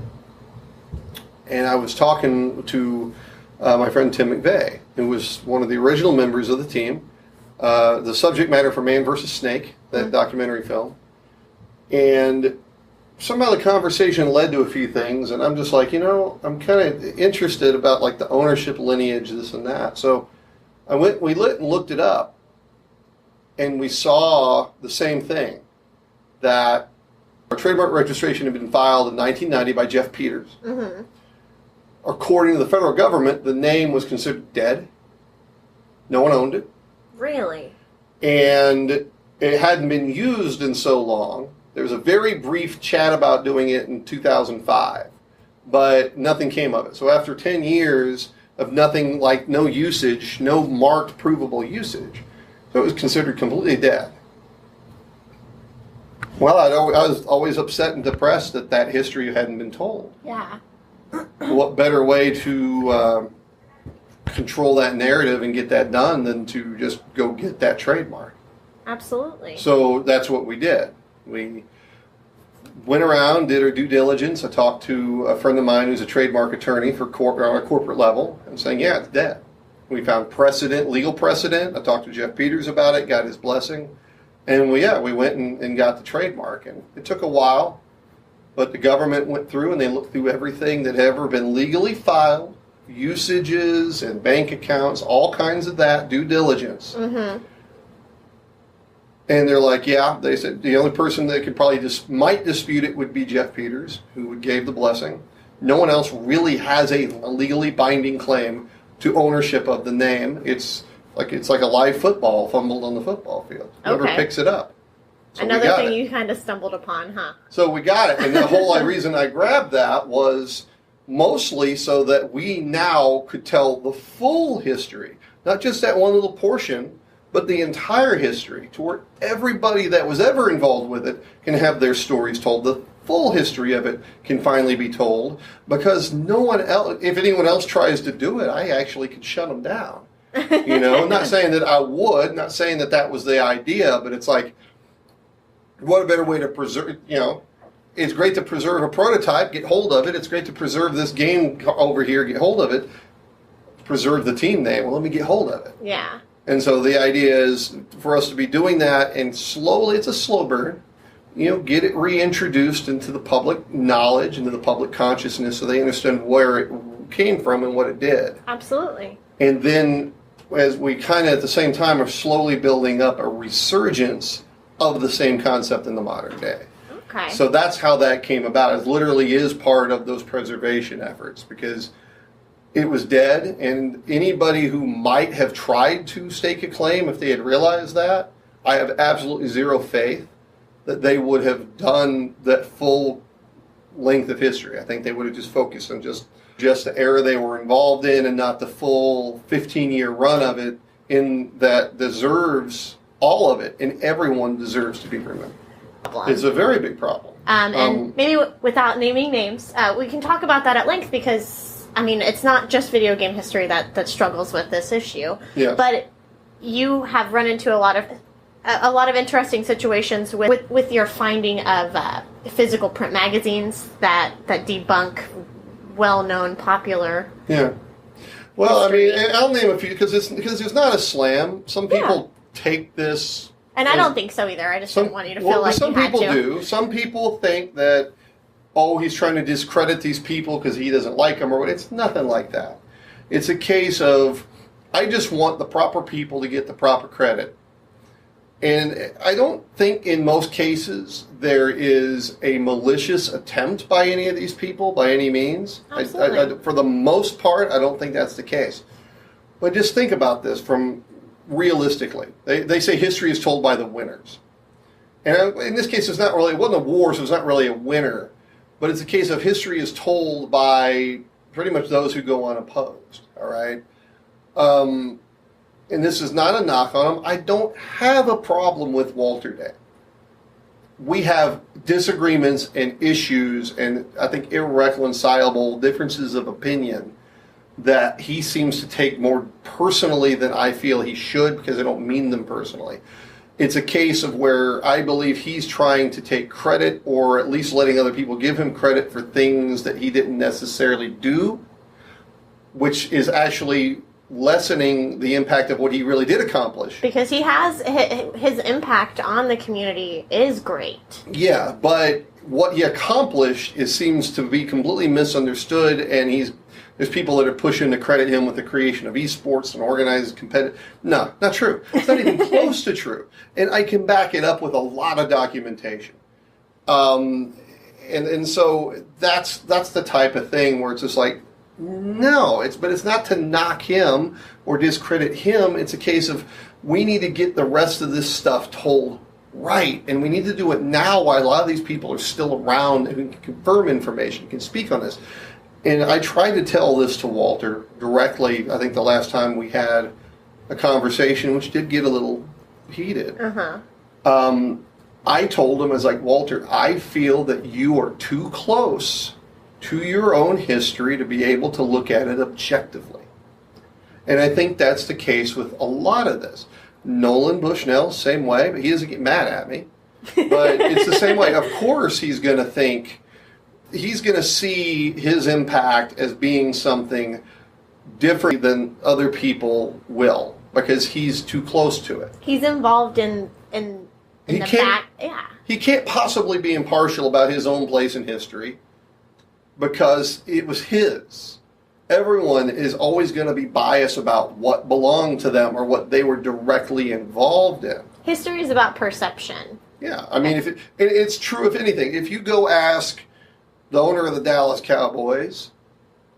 And I was talking to my friend Tim McVeigh, who was one of the original members of the team, the subject matter for Man vs. Snake, that documentary film. And somehow the conversation led to a few things, and I'm just like, I'm kind of interested about like the ownership lineage, this and that. So we looked it up, and we saw the same thing, that our trademark registration had been filed in 1990 by Jeff Peters. Mm-hmm. According to the federal government, the name was considered dead. No one owned it. Really? And it hadn't been used in so long. There was a very brief chat about doing it in 2005, but nothing came of it. So after 10 years of nothing, like no usage, no marked provable usage, so it was considered completely dead. Well, I was always upset and depressed that history hadn't been told. Yeah. What better way to control that narrative and get that done than to just go get that trademark? Absolutely. So that's what we did. We went around, did our due diligence. I talked to a friend of mine who's a trademark attorney for on a corporate level, and saying, yeah, it's dead. We found legal precedent. I talked to Jeff Peters about it, got his blessing. And we went and got the trademark. And it took a while, but the government went through and they looked through everything that had ever been legally filed, usages and bank accounts, all kinds of that, due diligence. Mm-hmm. And they're like, yeah, they said the only person that could probably might dispute it would be Jeff Peters, who gave the blessing. No one else really has a legally binding claim to ownership of the name. It's like a live football fumbled on the football field. Whoever picks it up. So another thing you kind of stumbled upon, huh? So we got it. And the whole reason I grabbed that was mostly so that we now could tell the full history, not just that one little portion, but the entire history, to where everybody that was ever involved with it can have their stories told. The full history of it can finally be told, because no one else, if anyone else tries to do it, I actually could shut them down. I'm not saying that I would, not saying that was the idea, but it's like, what a better way to preserve, it's great to preserve a prototype, get hold of it. It's great to preserve this game over here, get hold of it. Preserve the team name. Well, let me get hold of it. Yeah. And so the idea is for us to be doing that, and slowly, it's a slow burn, get it reintroduced into the public knowledge, into the public consciousness, so they understand where it came from and what it did. Absolutely. And then, as we kind of at the same time are slowly building up a resurgence of the same concept in the modern day. Okay. So that's how that came about. It literally is part of those preservation efforts, because it was dead, and anybody who might have tried to stake a claim, if they had realized that, I have absolutely zero faith that they would have done that full length of history. I think they would have just focused on just the era they were involved in, and not the full 15-year run of it, in that deserves all of it, and everyone deserves to be remembered. It's a very big problem. And maybe without naming names, we can talk about that at length, because it's not just video game history that struggles with this issue. Yeah. But you have run into a lot of interesting situations with your finding of physical print magazines that debunk well-known popular. Yeah. Well, history. I'll name a few because it's not a slam. Some people take this. And I don't think so either. I just didn't want you to feel like some you had to. people do. Some people think that, he's trying to discredit these people because he doesn't like them, or what. It's nothing like that. It's a case of, I just want the proper people to get the proper credit. And I don't think in most cases there is a malicious attempt by any of these people, by any means. Absolutely. For the most part, I don't think that's the case. But just think about this from realistically. They say history is told by the winners. And in this case, it wasn't a war, so it's not really a winner. But it's a case of history is told by pretty much those who go unopposed, all right? And this is not a knock on him. I don't have a problem with Walter Day. we have disagreements and issues and I think irreconcilable differences of opinion that he seems to take more personally than I feel he should, because I don't mean them personally. It's a case of where I believe he's trying to take credit, or at least letting other people give him credit for things that he didn't necessarily do, which is actually lessening the impact of what he really did accomplish. Because he has, his impact on the community is great. Yeah, but what he accomplished seems to be completely misunderstood, and there's people that are pushing to credit him with the creation of esports and organized competitive. No, not true. It's not even close to true. And I can back it up with a lot of documentation. And so that's the type of thing where it's just like, no, but it's not to knock him or discredit him. It's a case of we need to get the rest of this stuff told right, and we need to do it now while a lot of these people are still around who can confirm information, can speak on this. And I tried to tell this to Walter directly, I think the last time we had a conversation, which did get a little heated. I told him, I was like, Walter, I feel that you are too close to your own history to be able to look at it objectively. And I think that's the case with a lot of this. Nolan Bushnell, same way, but he doesn't get mad at me. But it's the same way. Of course he's going to see his impact as being something different than other people will, because he's too close to it. He's involved in the fact. Yeah. He can't possibly be impartial about his own place in history because it was his. Everyone is always going to be biased about what belonged to them or what they were directly involved in. History is about perception. Yeah, I mean, it's true. If anything, if you go ask the owner of the Dallas Cowboys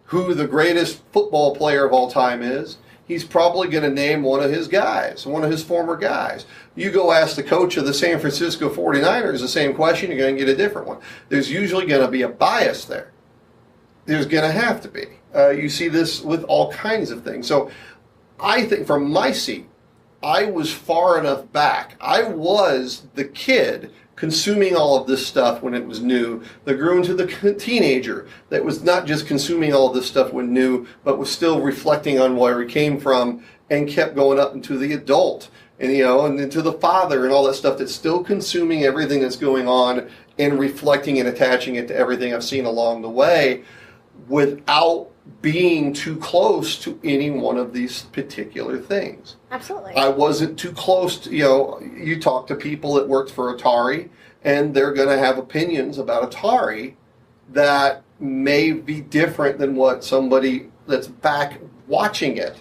who the greatest football player of all time is, he's probably going to name one of his guys, one of his former guys. You go ask the coach of the San Francisco 49ers the same question, you're going to get a different one. There's usually going to be a bias there. There's going to have to be. You see this with all kinds of things. So I think from my seat, I was far enough back. I was the kid consuming all of this stuff when it was new, that grew into the teenager that was not just consuming all of this stuff when new, but was still reflecting on where he came from and kept going up into the adult and, and into the father and all that stuff that's still consuming everything that's going on and reflecting and attaching it to everything I've seen along the way without being too close to any one of these particular things. Absolutely. I wasn't too close to, you talk to people that worked for Atari, and they're going to have opinions about Atari that may be different than what somebody that's back watching it.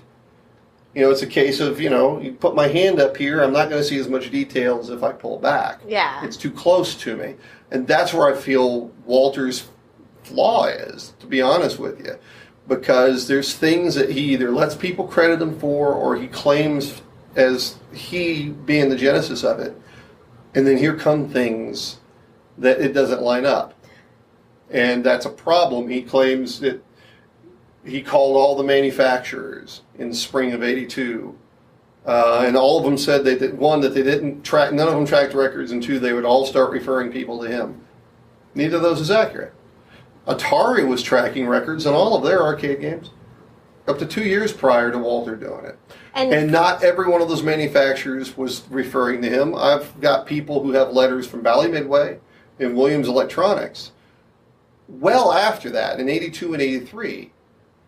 It's a case of, you put my hand up here, I'm not going to see as much detail as if I pull back. Yeah. It's too close to me. And that's where I feel Walter's flaw is, to be honest with you. Because there's things that he either lets people credit him for or he claims as he being the genesis of it. And then here come things that it doesn't line up. And that's a problem. He claims that he called all the manufacturers in the spring of '82. And all of them said that they didn't track, none of them tracked records, and two, they would all start referring people to him. Neither of those is accurate. Atari was tracking records on all of their arcade games up to 2 years prior to Walter doing it. And not every one of those manufacturers was referring to him. I've got people who have letters from Bally Midway and Williams Electronics well after that, in '82 and '83,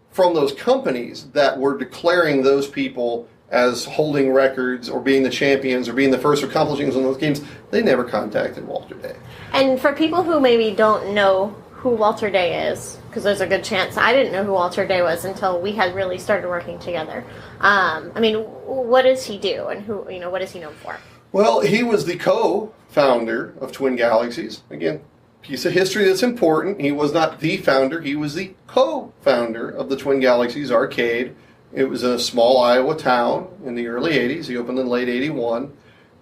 from those companies that were declaring those people as holding records or being the champions or being the first accomplishings in those games. They never contacted Walter Day. And for people who maybe don't know who Walter Day is, because there's a good chance I didn't know who Walter Day was until we had really started working together. What does he do, and what is he known for? Well, he was the co-founder of Twin Galaxies. Again, piece of history that's important. He was not the founder. He was the co-founder of the Twin Galaxies arcade. It was a small Iowa town in the early 80s. He opened in late 81.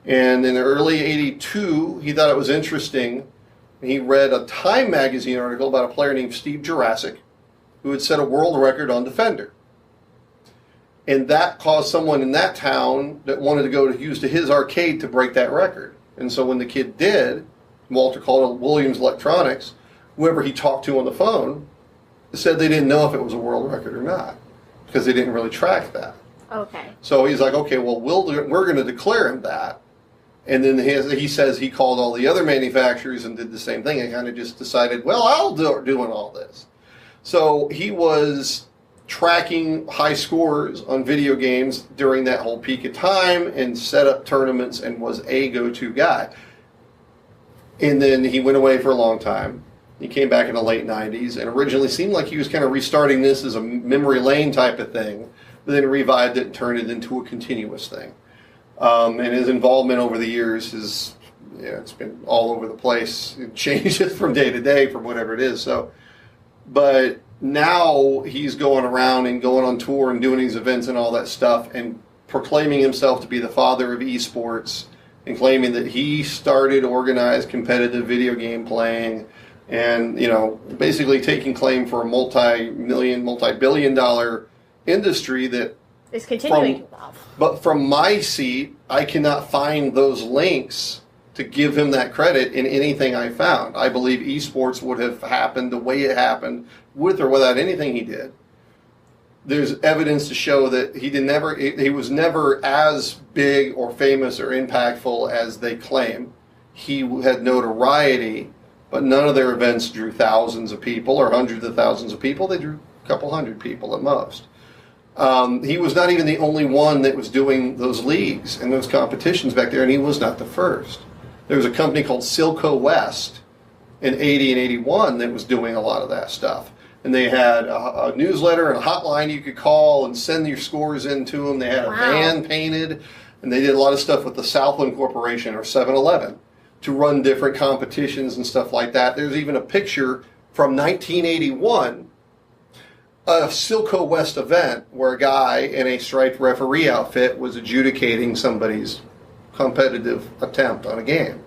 And in the early 82, he thought it was interesting. He read a Time magazine article about a player named Steve Jurassic who had set a world record on Defender. And that caused someone in that town that wanted to go to use his arcade to break that record. And so when the kid did, Walter called it Williams Electronics, whoever he talked to on the phone said they didn't know if it was a world record or not because they didn't really track that. Okay. So he's like, okay, well, we're going to declare him that. And then he says he called all the other manufacturers and did the same thing and kind of just decided, well, I'll doing all this. So he was tracking high scores on video games during that whole peak of time and set up tournaments and was a go-to guy. And then he went away for a long time. He came back in the late 90s and originally seemed like he was kind of restarting this as a memory lane type of thing, but then revived it and turned it into a continuous thing. And his involvement over the years it's been all over the place. It changes from day to day from whatever it is. So, but now he's going around and going on tour and doing these events and all that stuff and proclaiming himself to be the father of esports and claiming that he started organized competitive video game playing and, basically taking claim for a multi-billion dollar industry that is continuing to evolve. But from my seat, I cannot find those links to give him that credit in anything I found. I believe esports would have happened the way it happened with or without anything he did. There's evidence to show that he was never as big or famous or impactful as they claim. He had notoriety, but none of their events drew thousands of people or hundreds of thousands of people. They drew a couple hundred people at most. He was not even the only one that was doing those leagues and those competitions back there, and he was not the first. There was a company called Silco West in 80 and 81 that was doing a lot of that stuff. And they had a newsletter and a hotline you could call and send your scores into them. They had a van painted, and they did a lot of stuff with the Southland Corporation or 7-Eleven to run different competitions and stuff like that. There's even a picture from 1981, a Silco West event where a guy in a striped referee outfit was adjudicating somebody's competitive attempt on a game.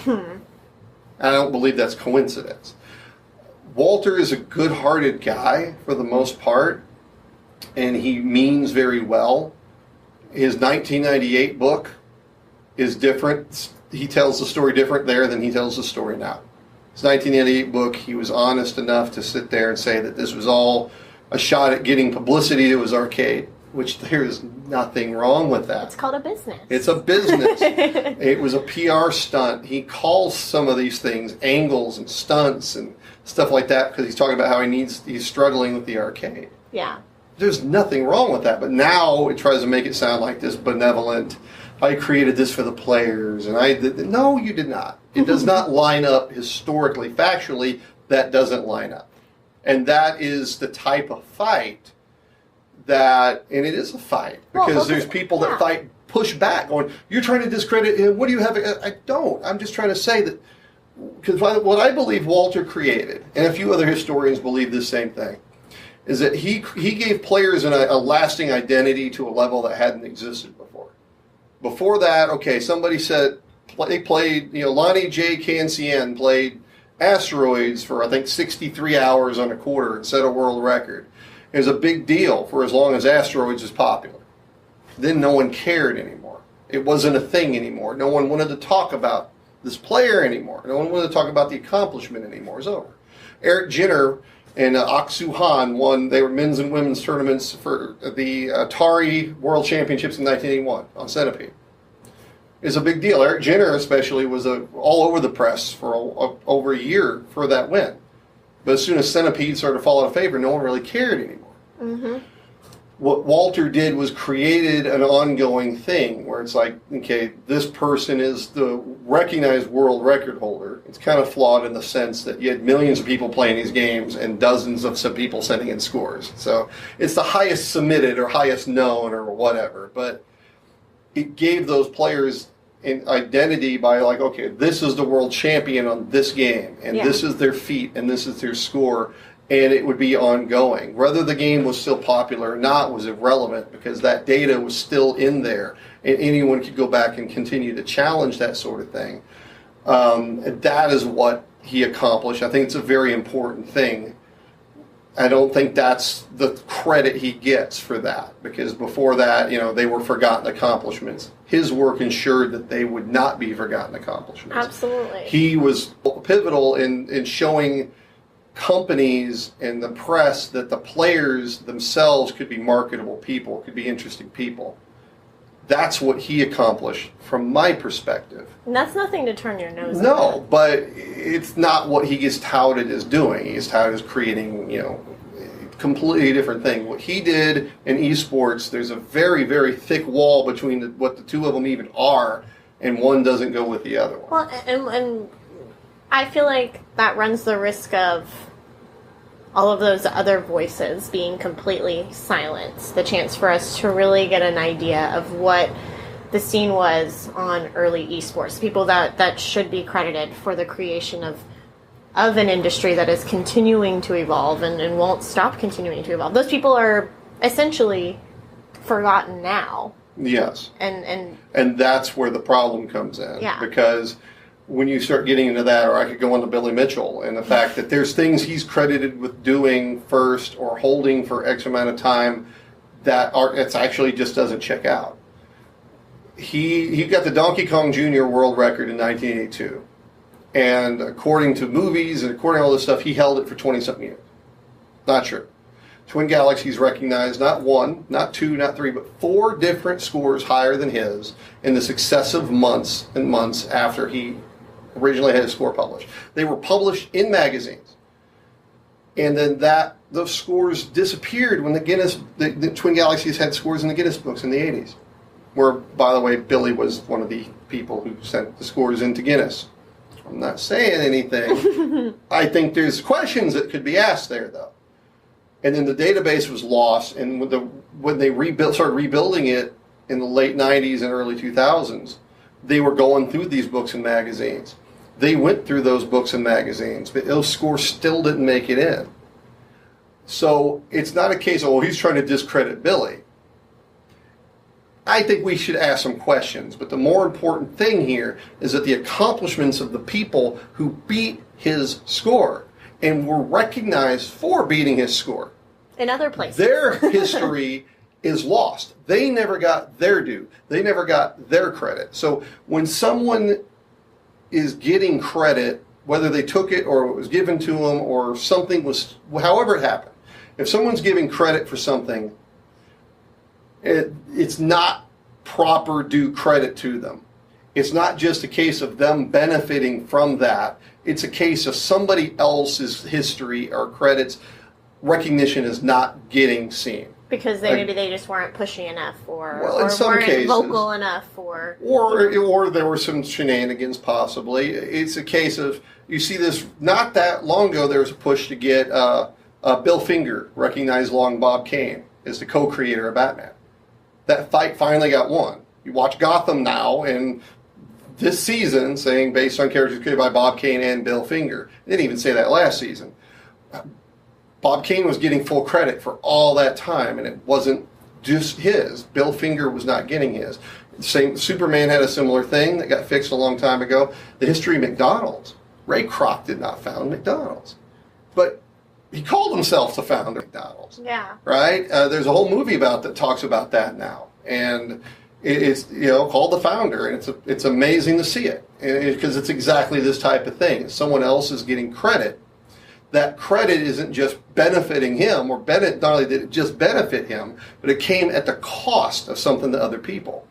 I don't believe that's coincidence. Walter is a good-hearted guy for the most part, and he means very well. His 1998 book is different. He tells the story different there than he tells the story now. His 1998 book, he was honest enough to sit there and say that this was all a shot at getting publicity to his arcade, which there's nothing wrong with that. It's called a business. It's a business. It was a PR stunt. He calls some of these things angles and stunts and stuff like that because he's talking about how he's struggling with the arcade. Yeah. There's nothing wrong with that, but now it tries to make it sound like this benevolent, I created this for the players, and I did. No, you did not. It does not line up historically, factually, that doesn't line up. And that is the type of fight that, and it is a fight, because there's people that fight, push back, going, you're trying to discredit him, what do you have? I don't. I'm just trying to say that, because what I believe Walter created, and a few other historians believe the same thing, is that he gave players a lasting identity to a level that hadn't existed before. Before that, okay, somebody said, they played, Lonnie J. Cancien played Asteroids for, I think, 63 hours on a quarter and set a world record. It was a big deal for as long as Asteroids was popular. Then no one cared anymore. It wasn't a thing anymore. No one wanted to talk about this player anymore. No one wanted to talk about the accomplishment anymore. It was over. Eric Jenner and Aksu Han won. They were men's and women's tournaments for the Atari World Championships in 1981 on Centipede. It's a big deal. Eric Jenner especially was all over the press for over a year for that win. But as soon as Centipede started to fall out of favor, no one really cared anymore. Mm-hmm. What Walter did was created an ongoing thing where it's like, okay, this person is the recognized world record holder. It's kind of flawed in the sense that you had millions of people playing these games and dozens of some people sending in scores. So it's the highest submitted or highest known or whatever. But it gave those players an identity by like, okay, this is the world champion on this game, and this is their feat, and this is their score. And it would be ongoing. Whether the game was still popular or not was irrelevant because that data was still in there and anyone could go back and continue to challenge that sort of thing. And that is what he accomplished. I think it's a very important thing. I don't think that's the credit he gets for that because before that, they were forgotten accomplishments. his work ensured that they would not be forgotten accomplishments. Absolutely. He was pivotal in showing companies and the press that the players themselves could be marketable people, could be interesting people. That's what he accomplished from my perspective. And that's nothing to turn your nose at. No, but it's not what he gets touted as doing. He gets touted as creating, a completely different thing. What he did in esports, there's a very, very thick wall between what the two of them even are, and one doesn't go with the other one. Well, and I feel like that runs the risk of all of those other voices being completely silenced. The chance for us to really get an idea of what the scene was on early esports. People that should be credited for the creation of an industry that is continuing to evolve and won't stop continuing to evolve. Those people are essentially forgotten now. Yes. And that's where the problem comes in. Yeah. Because when you start getting into that, or I could go on to Billy Mitchell and the fact that there's things he's credited with doing first or holding for X amount of time that it's actually just doesn't check out. He got the Donkey Kong Jr. world record in 1982. And according to movies and according to all this stuff, he held it for 20-something years. Not true. Twin Galaxies recognized not one, not two, not three, but 4 different scores higher than his in the successive months and months after he originally had his score published. They were published in magazines. And then those scores disappeared when the Twin Galaxies had scores in the Guinness books in the 80s. Where, by the way, Billy was one of the people who sent the scores into Guinness. I'm not saying anything. I think there's questions that could be asked there, though. And then the database was lost, and when they started rebuilding it in the late 90s and early 2000s, they were going through these books and magazines. They went through those books and magazines, but those scores still didn't make it in. So it's not a case of, he's trying to discredit Billy. I think we should ask some questions, but the more important thing here is that the accomplishments of the people who beat his score and were recognized for beating his score. In other places. Their history is lost. They never got their due. They never got their credit. So when someone is getting credit, whether they took it or it was given to them or something was, however it happened, if someone's giving credit for something, it's not proper due credit to them. It's not just a case of them benefiting from that. It's a case of somebody else's history or credits recognition is not getting seen. Because maybe they just weren't pushing enough or weren't cases, vocal enough or there were some shenanigans possibly. It's a case of, you see this, not that long ago there was a push to get Bill Finger recognized along Bob Kane as the co-creator of Batman. That fight finally got won. You watch Gotham now, and this season, saying based on characters created by Bob Kane and Bill Finger. They didn't even say that last season. Bob Kane was getting full credit for all that time, and it wasn't just his. Bill Finger was not getting his. Superman had a similar thing that got fixed a long time ago. The history of McDonald's. Ray Kroc did not found McDonald's. But he called himself the founder of McDonald's. Yeah. Right? There's a whole movie that talks about that now. And it's called The Founder, and it's amazing to see it. Because it's exactly this type of thing. Someone else is getting credit. That credit isn't just benefiting him, or not only did it just benefit him, but it came at the cost of something to other people.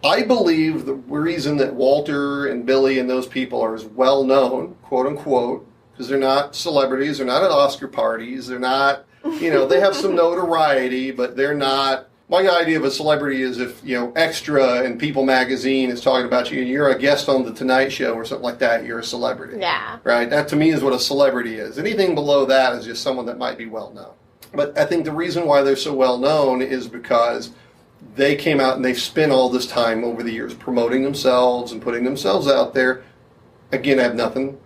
I believe the reason that Walter and Billy and those people are as well known, quote unquote, because they're not celebrities, they're not at Oscar parties, they're not, they have some notoriety, but they're not. My idea of a celebrity is if, Extra and People magazine is talking about you and you're a guest on The Tonight Show or something like that, you're a celebrity. Yeah. Right? That to me is what a celebrity is. Anything below that is just someone that might be well known. But I think the reason why they're so well known is because they came out and they've spent all this time over the years promoting themselves and putting themselves out there. Again, I have nothing.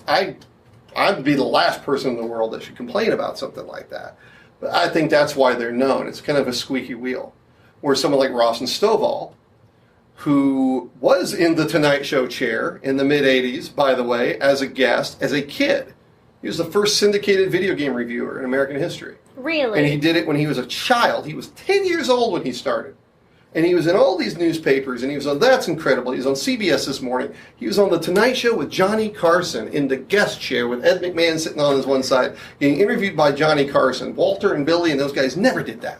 I'd be the last person in the world that should complain about something like that. But I think that's why they're known. It's kind of a squeaky wheel. Where someone like Ross and Stovall, who was in the Tonight Show chair in the mid-'80s, by the way, as a guest, as a kid. He was the first syndicated video game reviewer in American history. Really? And he did it when he was a child. He was 10 years old when he started. And he was in all these newspapers, and he was on That's Incredible. He was on CBS this morning. He was on The Tonight Show with Johnny Carson in the guest chair with Ed McMahon sitting on his one side, getting interviewed by Johnny Carson. Walter and Billy and those guys never did that.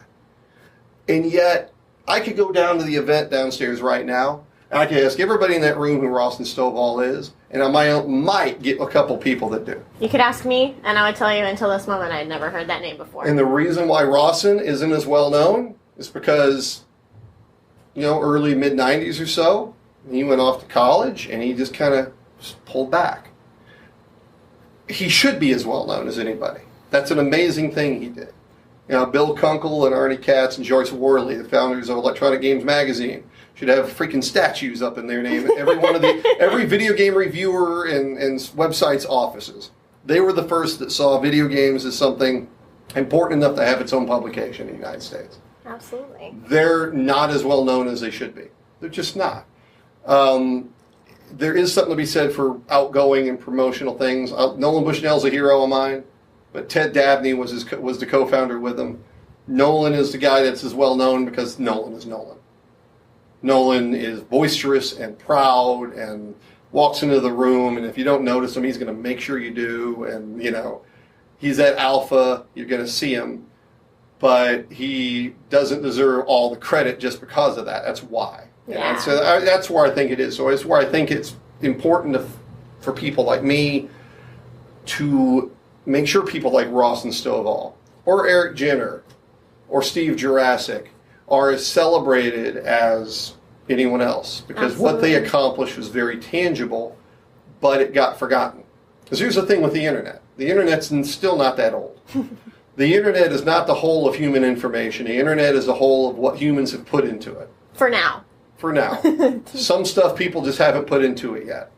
And yet, I could go down to the event downstairs right now, and I could ask everybody in that room who Rawson Stovall is, and I might get a couple people that do. You could ask me, and I would tell you until this moment I'd never heard that name before. And the reason why Rawson isn't as well known is because, early mid-90s or so, he went off to college, and he just kind of pulled back. He should be as well known as anybody. That's an amazing thing he did. Bill Kunkel and Arnie Katz and Joyce Worley, the founders of Electronic Games Magazine, should have freaking statues up in their name at every video game reviewer and website's offices. They were the first that saw video games as something important enough to have its own publication in the United States. Absolutely. They're not as well known as they should be. They're just not. There is something to be said for outgoing and promotional things. Nolan Bushnell's a hero of mine, but Ted Dabney was the co-founder with him. Nolan is the guy that's as well known because Nolan is Nolan. Nolan is boisterous and proud and walks into the room, and if you don't notice him, he's going to make sure you do. And, he's at alpha. You're going to see him. But he doesn't deserve all the credit just because of that. That's why. Yeah. So that's where I think it is. So it's where I think it's important for people like me to make sure people like Rawson Stovall or Eric Jenner or Steve Jurassic are as celebrated as anyone else, because Absolutely. What they accomplished was very tangible, but it got forgotten. Because here's the thing with the internet. The internet's still not that old. The internet is not the whole of human information. The internet is the whole of what humans have put into it. For now. Some stuff people just haven't put into it yet.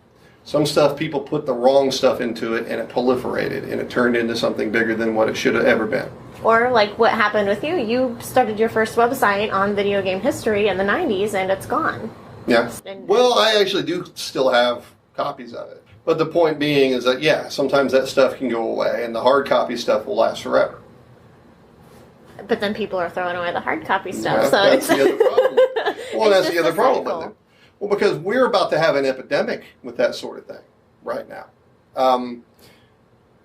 Some stuff people put the wrong stuff into it, and it proliferated, and it turned into something bigger than what it should have ever been. Or like what happened with you. You started your first website on video game history in the 90s, and it's gone. Yeah. Well, I actually do still have copies of it. But the point being is that, sometimes that stuff can go away, and the hard copy stuff will last forever. But then people are throwing away the hard copy stuff. Yeah, so that's the other problem. Well, that's the other problem cycle. with it. Well, because we're about to have an epidemic with that sort of thing right now.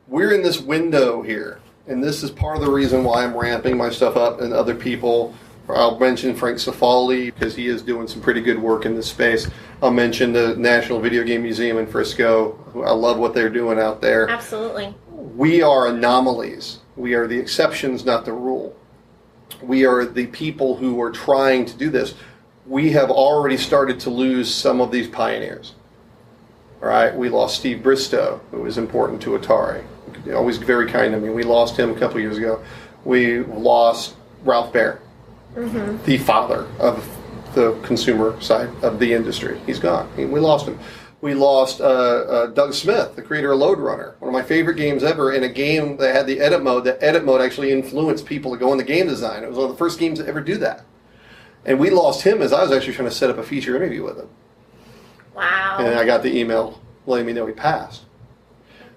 We're in this window here, and this is part of the reason why I'm ramping my stuff up, and other people. I'll mention Frank Cifali because he is doing some pretty good work in this space. I'll mention the National Video Game Museum in Frisco. I love what they're doing out there. Absolutely. We are anomalies. We are the exceptions, not the rule. We are the people who are trying to do this. We have already started to lose some of these pioneers. All right, we lost Steve Bristow, who was important to Atari. Always very kind to me. We lost him a couple years ago. We lost Ralph Baer, the father of the consumer side of the industry. He's gone. We lost him. We lost Doug Smith, the creator of Lode Runner, one of my favorite games ever, in a game that had the edit mode. That edit mode actually influenced people to go into game design. It was one of the first games to ever do that. And we lost him as I was actually trying to set up a feature interview with him. Wow. And I got the email letting me know he passed.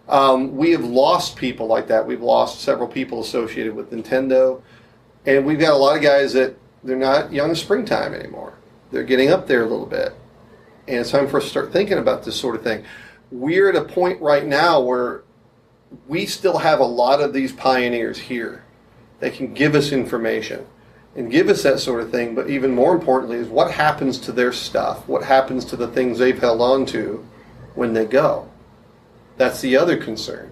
We have lost people like that. We've lost several people associated with Nintendo. And we've got a lot of guys that they're not young springtime anymore. They're getting up there a little bit. And it's time for us to start thinking about this sort of thing. We're at a point right now where we still have a lot of these pioneers here that can give us information and give us that sort of thing. But even more importantly is what happens to their stuff? What happens to the things they've held on to when they go? That's the other concern.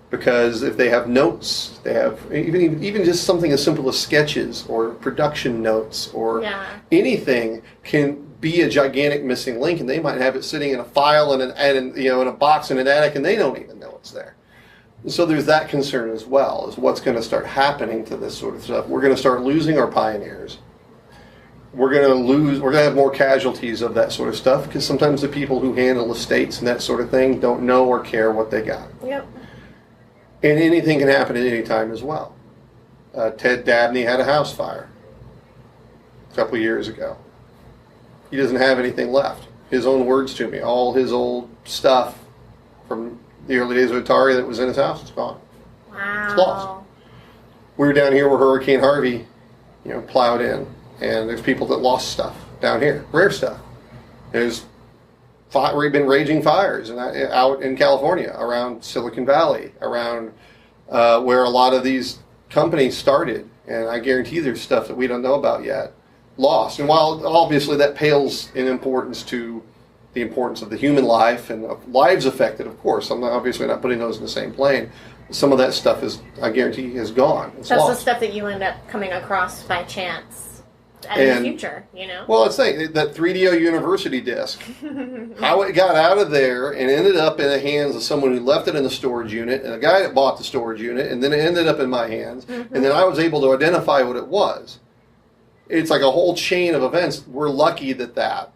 Because if they have notes, they have even just something as simple as sketches or production notes or anything can be a gigantic missing link, and they might have it sitting in a file in a box in an attic, and they don't even know it's there. And so there's that concern as well, is what's going to start happening to this sort of stuff. We're going to start losing our pioneers. We're going to have more casualties of that sort of stuff, because sometimes the people who handle estates and that sort of thing don't know or care what they got. Yep. And anything can happen at any time as well. Ted Dabney had a house fire a couple years ago. He doesn't have anything left. His own words to me, all his old stuff from the early days of Atari that was in his house is gone. Wow. It's lost. We were down here where Hurricane Harvey, plowed in. and there's people that lost stuff down here, rare stuff. There's been raging fires out in California, around Silicon Valley, around where a lot of these companies started, and I guarantee there's stuff that we don't know about yet lost. And while obviously that pales in importance to the importance of the human life and of lives affected, of course, I'm obviously not putting those in the same plane. Some of that stuff is, I guarantee, is gone. It's That's lost. the stuff that you end up coming across by chance in the future, you know? Well, let's say that 3DO University disc, how it got out of there and ended up in the hands of someone who left it in the storage unit, and a guy that bought the storage unit, and then it ended up in my hands, and then I was able to identify what it was. It's like a whole chain of events. We're lucky that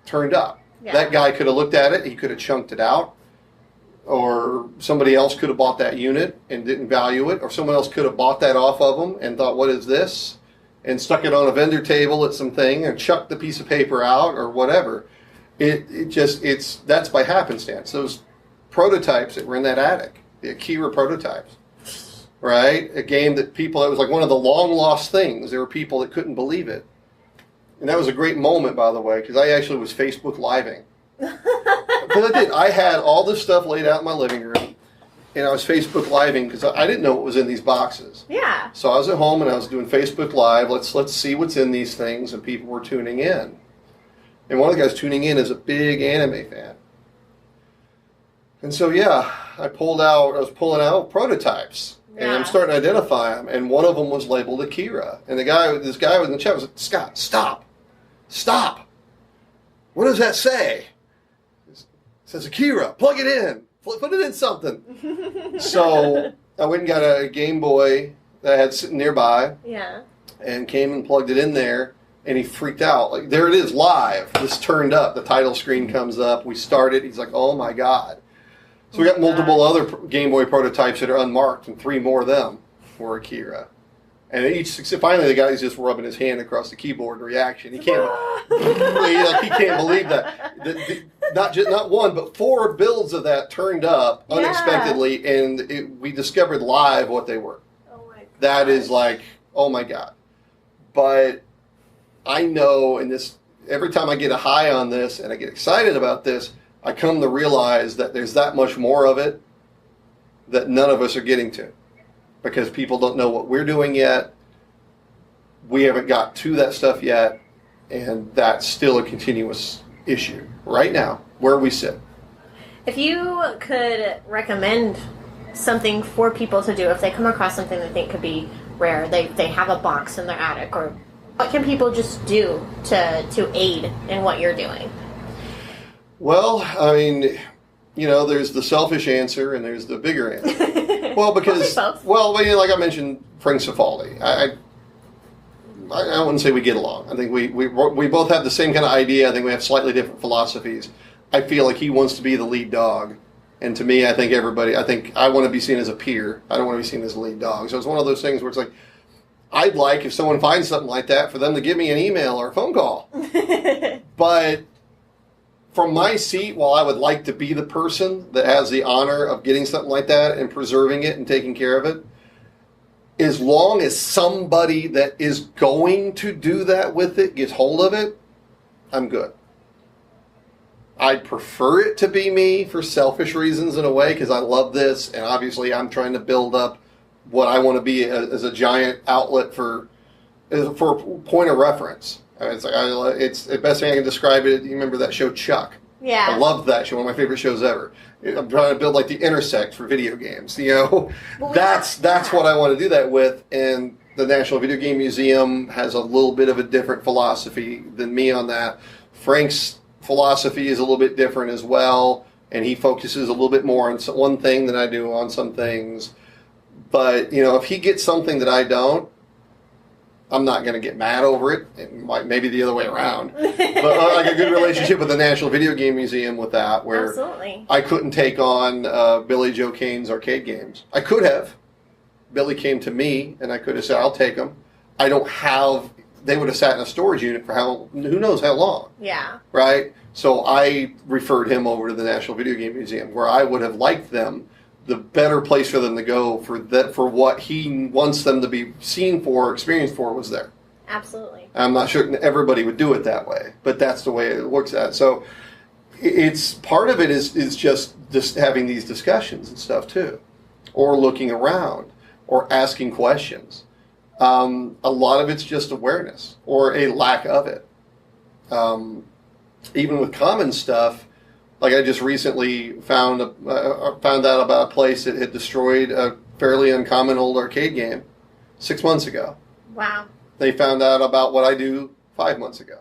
turned up. Yeah. That guy could have looked at it, he could have chunked it out, or somebody else could have bought that unit and didn't value it, or someone else could have bought that off of them and thought, what is this? And stuck it on a vendor table at something and chucked the piece of paper out or whatever. That's by happenstance. Those prototypes that were in that attic, the Akira prototypes, right? A game that it was like one of the long lost things. There were people that couldn't believe it. And that was a great moment, by the way, because I actually was Facebook Living. Because I did. I had all this stuff laid out in my living room, and I was Facebook Living because I didn't know what was in these boxes. Yeah. So I was at home and I was doing Facebook Live. Let's see what's in these things, and people were tuning in. And one of the guys tuning in is a big anime fan. And so I was pulling out prototypes, and I'm starting to identify them. And one of them was labeled Akira. And this guy was in the chat was like, Scott, stop. What does that say? It says Akira. Plug it in. Put it in something. So I went and got a Game Boy that I had sitting nearby. Yeah. And came and plugged it in there, and he freaked out. Like, there it is, live. This turned up. The title screen comes up. We started. He's like, oh my God. So we got multiple other Game Boy prototypes that are unmarked, and 3 more of them were Akira. And finally the guy's just rubbing his hand across the keyboard in reaction. He can't, he can't believe that. Not one, but 4 builds of that turned up unexpectedly, and we discovered live what they were. Oh my God. That is like, oh my God. But I know, every time I get a high on this and I get excited about this, I come to realize that there's that much more of it that none of us are getting to. Because people don't know what we're doing yet. We haven't got to that stuff yet. And that's still a continuous issue right now, where we sit. If you could recommend something for people to do, if they come across something they think could be rare, they have a box in their attic, or what can people just do to aid in what you're doing? Well, I mean, there's the selfish answer and there's the bigger answer. Well, because, like I mentioned, Frank Cifaldi. I wouldn't say we get along. I think we both have the same kind of idea. I think we have slightly different philosophies. I feel like he wants to be the lead dog. And to me, I think I want to be seen as a peer. I don't want to be seen as a lead dog. So it's one of those things where it's like, I'd like, if someone finds something like that, for them to give me an email or a phone call. But from my seat, while I would like to be the person that has the honor of getting something like that and preserving it and taking care of it, as long as somebody that is going to do that with it gets hold of it, I'm good. I'd prefer it to be me for selfish reasons in a way, because I love this, and obviously I'm trying to build up what I want to be as a giant outlet for a point of reference. It's the best thing I can describe it. You remember that show Chuck? Yeah. I loved that show. One of my favorite shows ever. I'm trying to build like the Intersect for video games. That's what I want to do that with. And the National Video Game Museum has a little bit of a different philosophy than me on that. Frank's philosophy is a little bit different as well, and he focuses a little bit more on one thing than I do on some things. But if he gets something that I don't, I'm not going to get mad over it. Maybe the other way around. But like a good relationship with the National Video Game Museum with that, where Absolutely. I couldn't take on Billy Joe Kane's arcade games. I could have. Billy came to me, and I could have said, I'll take them. I don't have... They would have sat in a storage unit for who knows how long. Yeah. Right? So I referred him over to the National Video Game Museum, where I would have liked them. The better place for them to go for what he wants them to be seen for, experienced for, was there. Absolutely. I'm not sure everybody would do it that way, but that's the way it works out. So it's part of it is just having these discussions and stuff too, or looking around, or asking questions. A lot of it's just awareness or a lack of it. Even with common stuff, like I just recently found out about a place that had destroyed a fairly uncommon old arcade game 6 months ago. Wow. They found out about what I do 5 months ago.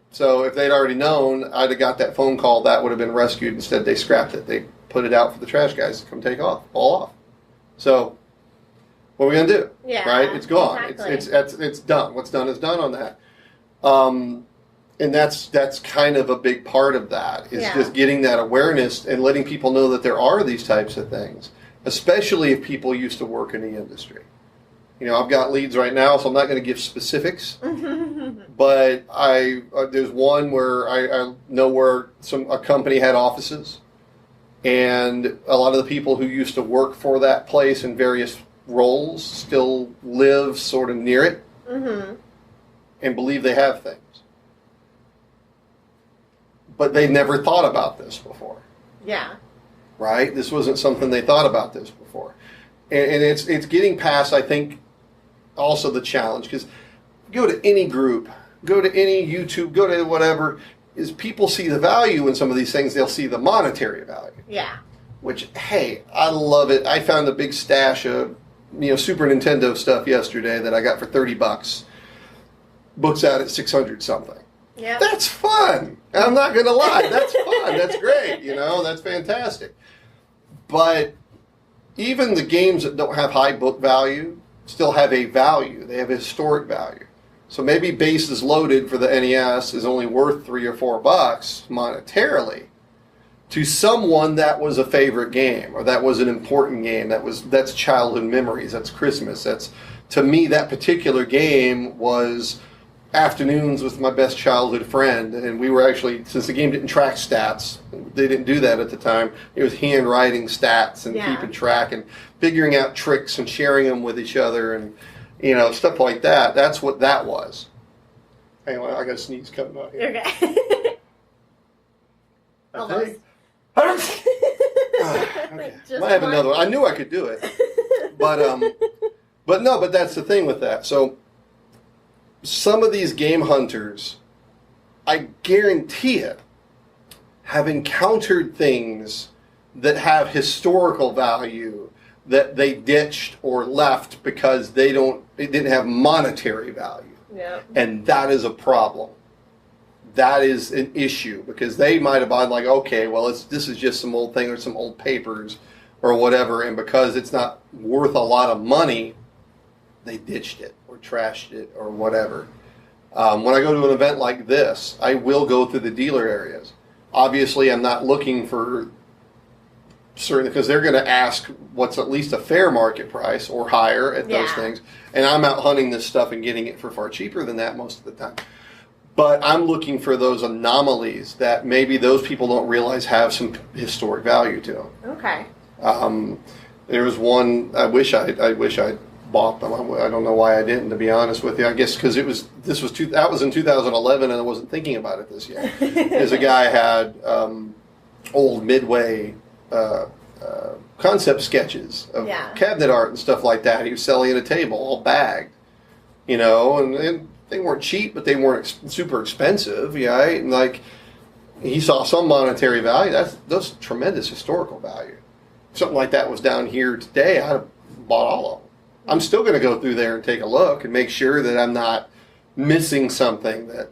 So if they'd already known, I'd have got that phone call. That would have been rescued. Instead, they scrapped it. They put it out for the trash guys to come take all off. So what are we going to do? Yeah, right? It's gone. Exactly. It's done. What's done is done on that. And that's kind of a big part of that, is just getting that awareness and letting people know that there are these types of things, especially if people used to work in the industry. I've got leads right now, so I'm not going to give specifics, but there's one where I know where a company had offices, and a lot of the people who used to work for that place in various roles still live sort of near it, and believe they have things. But they never thought about this before. Yeah. Right? This wasn't something they thought about this before. And it's getting past, I think, also the challenge, because go to any group, go to any YouTube, go to whatever, is people see the value in some of these things, they'll see the monetary value. Yeah. Which, hey, I love it. I found a big stash of Super Nintendo stuff yesterday that I got for $30. Books out at 600 something. Yeah. That's fun. I'm not going to lie. That's fun. That's great. That's fantastic. But even the games that don't have high book value still have a value. They have a historic value. So maybe Bases Loaded for the NES is only worth $3 or $4 monetarily to someone that was a favorite game, or that was an important game. That's childhood memories. That's Christmas. To me, that particular game was afternoons with my best childhood friend, and we were actually, since the game didn't track stats, they didn't do that at the time, it was handwriting stats and keeping track and figuring out tricks and sharing them with each other and stuff like that. That's what that was. Hang on, I got a sneeze coming out here. Okay. Almost. Okay. Might have another one. I knew I could do it, but that's the thing with that. So some of these game hunters, I guarantee it, have encountered things that have historical value that they ditched or left because it didn't have monetary value. Yeah. And that is a problem. That is an issue, because they might have been like, okay, well, this is just some old thing or some old papers or whatever, and because it's not worth a lot of money, they ditched it or trashed it or whatever. When I go to an event like this, I will go through the dealer areas. Obviously, I'm not looking for certain, because they're going to ask what's at least a fair market price or higher at those things. And I'm out hunting this stuff and getting it for far cheaper than that most of the time. But I'm looking for those anomalies that maybe those people don't realize have some historic value to them. Okay. There was one, I wish I'd bought them. I don't know why I didn't, to be honest with you. I guess because that was in 2011, and I wasn't thinking about it this year. There's a guy had old Midway concept sketches of cabinet art and stuff like that. He was selling at a table, all bagged, and they weren't cheap, but they weren't super expensive, right? And like, he saw some monetary value. That's tremendous historical value. If something like that was down here today, I'd have bought all of them. I'm still going to go through there and take a look and make sure that I'm not missing something that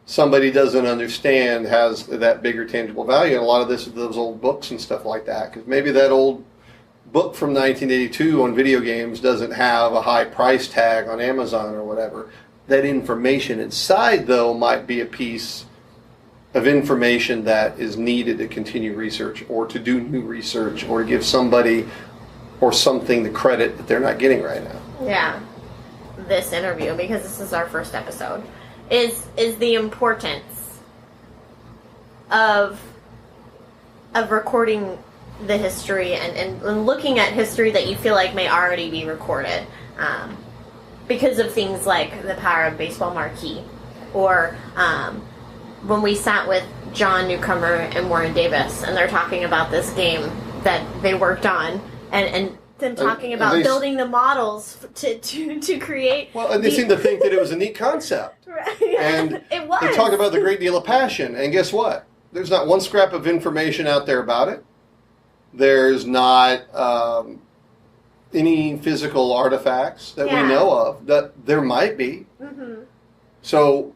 somebody doesn't understand has that bigger tangible value. And a lot of this is those old books and stuff like that, because maybe that old book from 1982 on video games doesn't have a high price tag on Amazon or whatever. That information inside, though, might be a piece of information that is needed to continue research or to do new research or to give somebody or something the credit that they're not getting right now. Yeah. This interview, because this is our first episode, is the importance of recording the history and looking at history that you feel like may already be recorded. because of things like the power of baseball marquee, or when we sat with John Newcomer and Warren Davis, and they're talking about this game that they worked on, and them talking about building the models to create. Well, and they seem to think that it was a neat concept. Right. And it was. they talked about the great deal of passion. And guess what? There's not one scrap of information out there about it. There's not any physical artifacts that we know of. That there might be. Mm-hmm. So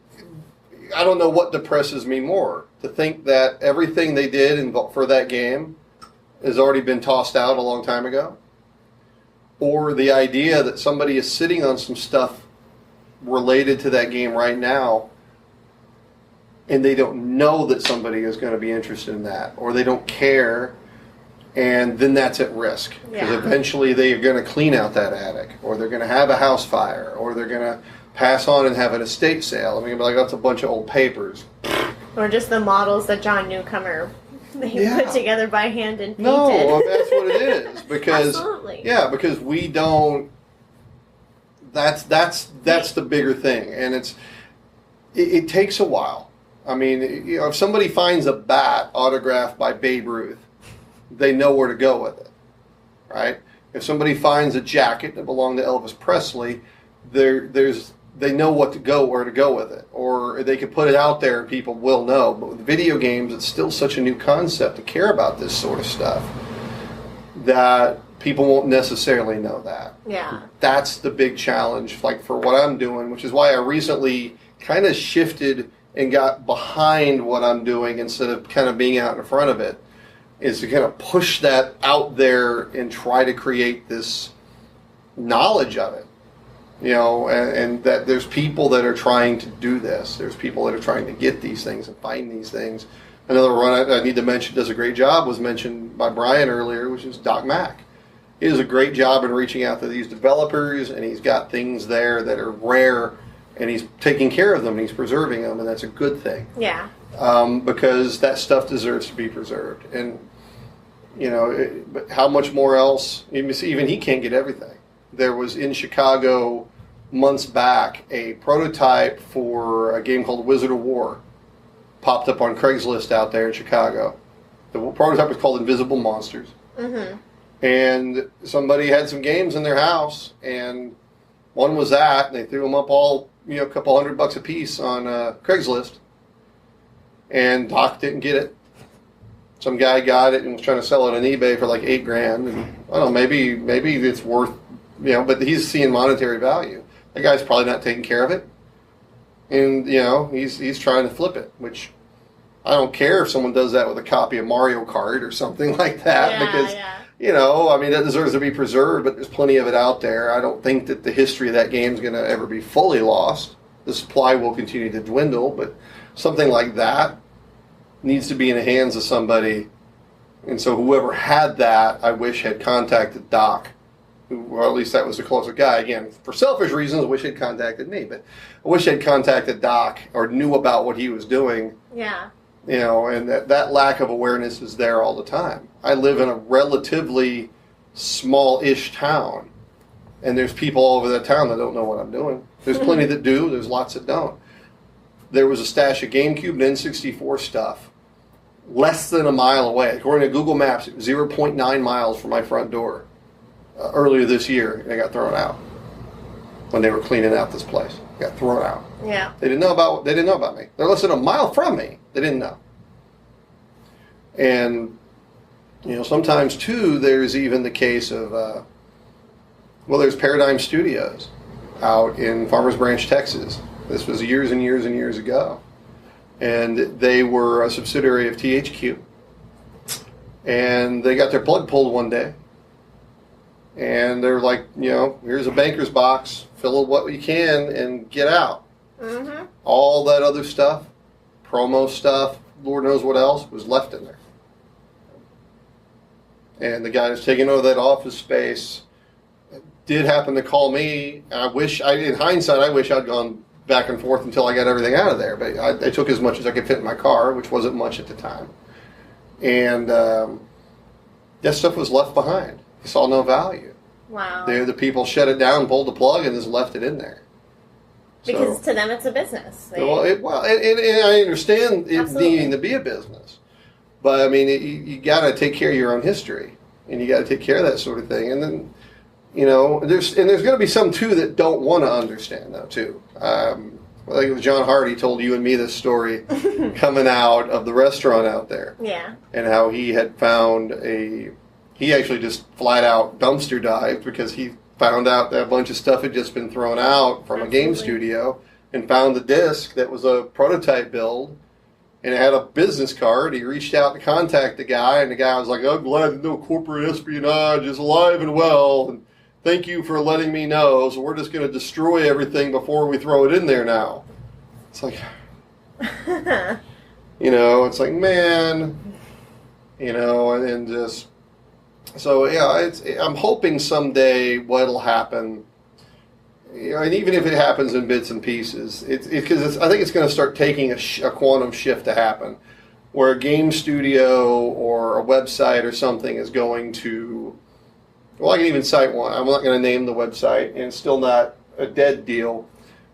I don't know what depresses me more. To think that everything they did for that game has already been tossed out a long time ago. Or the idea that somebody is sitting on some stuff related to that game right now and they don't know that somebody is going to be interested in that, or they don't care, and then that's at risk. Because eventually they are going to clean out that attic, or they're going to have a house fire, or they're going to pass on and have an estate sale. I mean, like, that's a bunch of old papers. Or just the models that John Newcomer put together by hand and painted. No, that's what it is. Because absolutely. Yeah, because we don't. That's the bigger thing, and it takes a while. I mean, if somebody finds a bat autographed by Babe Ruth, they know where to go with it, right? If somebody finds a jacket that belonged to Elvis Presley, they know where to go with it, or they can put it out there and people will know. But with video games, it's still such a new concept to care about this sort of stuff that people won't necessarily know that. Yeah. That's the big challenge, like, for what I'm doing, which is why I recently kind of shifted and got behind what I'm doing instead of kind of being out in front of it, is to kind of push that out there and try to create this knowledge of it. You know, and that there's people that are trying to do this. There's people that are trying to get these things and find these things. Another one I need to mention does a great job was mentioned by Brian earlier, which is Doc Mack. He does a great job in reaching out to these developers, and he's got things there that are rare, and he's taking care of them, and he's preserving them, and that's a good thing. Yeah. Because that stuff deserves to be preserved. And, you know, but how much more else? Even he can't get everything. There was in Chicago months back a prototype for a game called Wizard of War. Popped up on Craigslist out there in Chicago. The prototype was called Invisible Monsters. Mm-hmm. And somebody had some games in their house, and one was that, and they threw them up all, a couple $100 a piece on Craigslist. And Doc didn't get it. Some guy got it and was trying to sell it on eBay for like $8,000. And I don't know, maybe it's worth, but he's seeing monetary value. That guy's probably not taking care of it. And, he's trying to flip it, which I don't care if someone does that with a copy of Mario Kart or something like that, because, that deserves to be preserved, but there's plenty of it out there. I don't think that the history of that game is going to ever be fully lost. The supply will continue to dwindle, but something like that needs to be in the hands of somebody. And so whoever had that, I wish had contacted Doc. Or at least that was the closer guy. Again, for selfish reasons, I wish he'd contacted me. But I wish he'd contacted Doc or knew about what he was doing. Yeah. And that lack of awareness is there all the time. I live in a relatively small-ish town. And there's people all over that town that don't know what I'm doing. There's plenty that do. There's lots that don't. There was a stash of GameCube and N64 stuff less than a mile away. According to Google Maps, it was 0.9 miles from my front door. Earlier this year, and they got thrown out when they were cleaning out this place. Got thrown out. Yeah. They didn't know about me. They're less than a mile from me. They didn't know. And sometimes too, there's even the case of there's Paradigm Studios out in Farmers Branch, Texas. This was years and years and years ago, and they were a subsidiary of THQ, and they got their plug pulled one day. And they're like, here's a banker's box, fill it what you can, and get out. Mm-hmm. All that other stuff, promo stuff, Lord knows what else, was left in there. And the guy who's taking over that office space did happen to call me. In hindsight, I wish I'd gone back and forth until I got everything out of there. But I took as much as I could fit in my car, which wasn't much at the time. And that stuff was left behind. He saw no value. Wow. The people shut it down, pulled the plug, and just left it in there. Because to them it's a business. And I understand it needing to be a business. But, I mean, you got to take care of your own history. And you got to take care of that sort of thing. And then, there's going to be some, too, that don't want to understand, though, too. I think it was John Hardy told you and me this story coming out of the restaurant out there. Yeah. And how he had found he actually just flat out dumpster dived because he found out that a bunch of stuff had just been thrown out from a game studio and found the disc that was a prototype build and it had a business card. He reached out to contact the guy and the guy was like, "I'm glad to know corporate espionage is alive and well. And thank you for letting me know. So we're just going to destroy everything before we throw it in there now." It's like, it's like, man, and just, so yeah, I'm hoping someday what'll happen, and even if it happens in bits and pieces, because I think it's going to start taking a quantum shift to happen, where a game studio or a website or something is going to, well, I can even cite one. I'm not going to name the website, and it's still not a dead deal,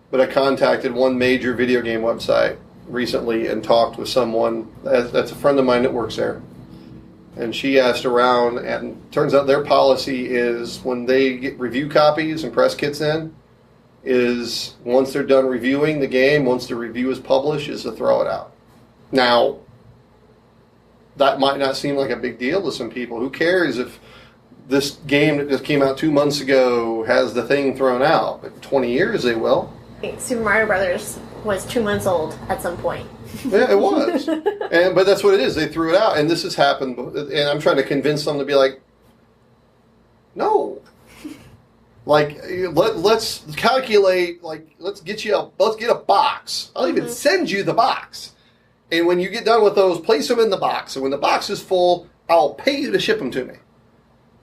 but I contacted one major video game website recently and talked with someone that's a friend of mine that works there. And she asked around, and turns out their policy is when they get review copies and press kits in, is once they're done reviewing the game, once the review is published, is to throw it out. Now, that might not seem like a big deal to some people. Who cares if this game that just came out 2 months ago has the thing thrown out? But in 20 years, they will. Super Mario Brothers was 2 months old at some point. Yeah, it was. But that's what it is. They threw it out. And this has happened. And I'm trying to convince them to be like, no. Like, let's calculate, like, let's get a box. I'll even send you the box. And when you get done with those, place them in the box. And when the box is full, I'll pay you to ship them to me.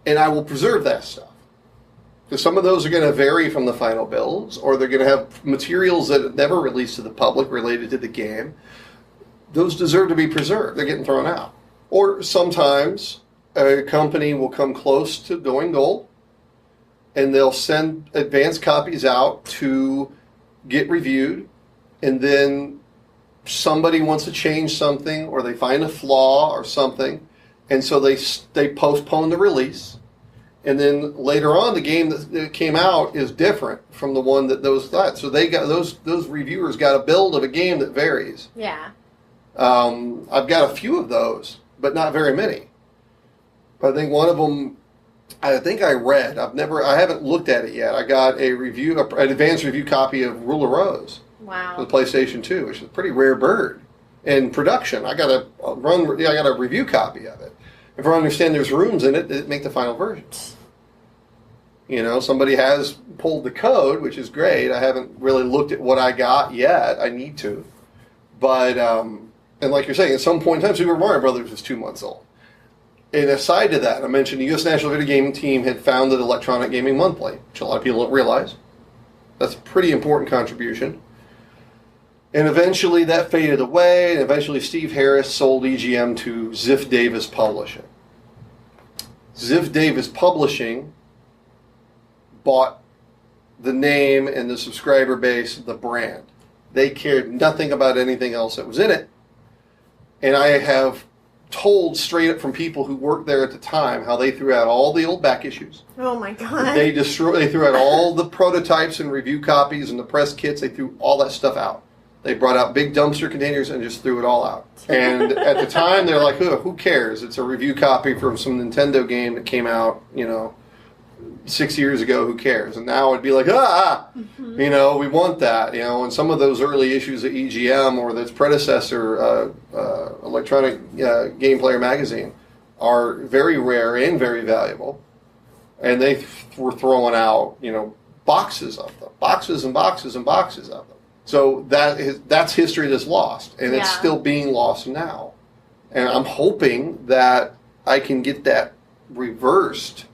And I will preserve that stuff. Because some of those are going to vary from the final builds, or they're going to have materials that are never released to the public related to the game. Those deserve to be preserved. They're getting thrown out. Or sometimes a company will come close to going gold, and they'll send advanced copies out to get reviewed, and then somebody wants to change something, or they find a flaw or something, and so they postpone the release. And then later on, the game that came out is different from the one that those thought. So they got those reviewers got a build of a game that varies. Yeah. I've got a few of those, but not very many. But I think one of them, I think I read. I haven't looked at it yet. I got an advanced review copy of Rule of Rose. Wow. For the PlayStation 2, which is a pretty rare bird in production. I got a review copy of it. If I understand there's rooms in it that make the final version. Somebody has pulled the code, which is great. I haven't really looked at what I got yet. I need to. But, and like you're saying, at some point in time, Super Mario Brothers was 2 months old. And aside to that, I mentioned the U.S. National Video Game Team had founded Electronic Gaming Monthly, which a lot of people don't realize. That's a pretty important contribution. And eventually that faded away, and eventually Steve Harris sold EGM to Ziff Davis Publishing. Ziff Davis Publishing bought the name and the subscriber base of the brand. They cared nothing about anything else that was in it. And I have told straight up from people who worked there at the time how they threw out all the old back issues. Oh my God. They threw out all the prototypes and review copies and the press kits. They threw all that stuff out. They brought out big dumpster containers and just threw it all out. And at the time, they're like, who cares? It's a review copy from some Nintendo game that came out, 6 years ago. Who cares? And now it'd be like, we want that. And some of those early issues of EGM or its predecessor, Electronic Game Player Magazine, are very rare and very valuable. And they were throwing out, boxes of them. Boxes and boxes and boxes of them. So that's history that's lost, and it's still being lost now. And I'm hoping that I can get that reversed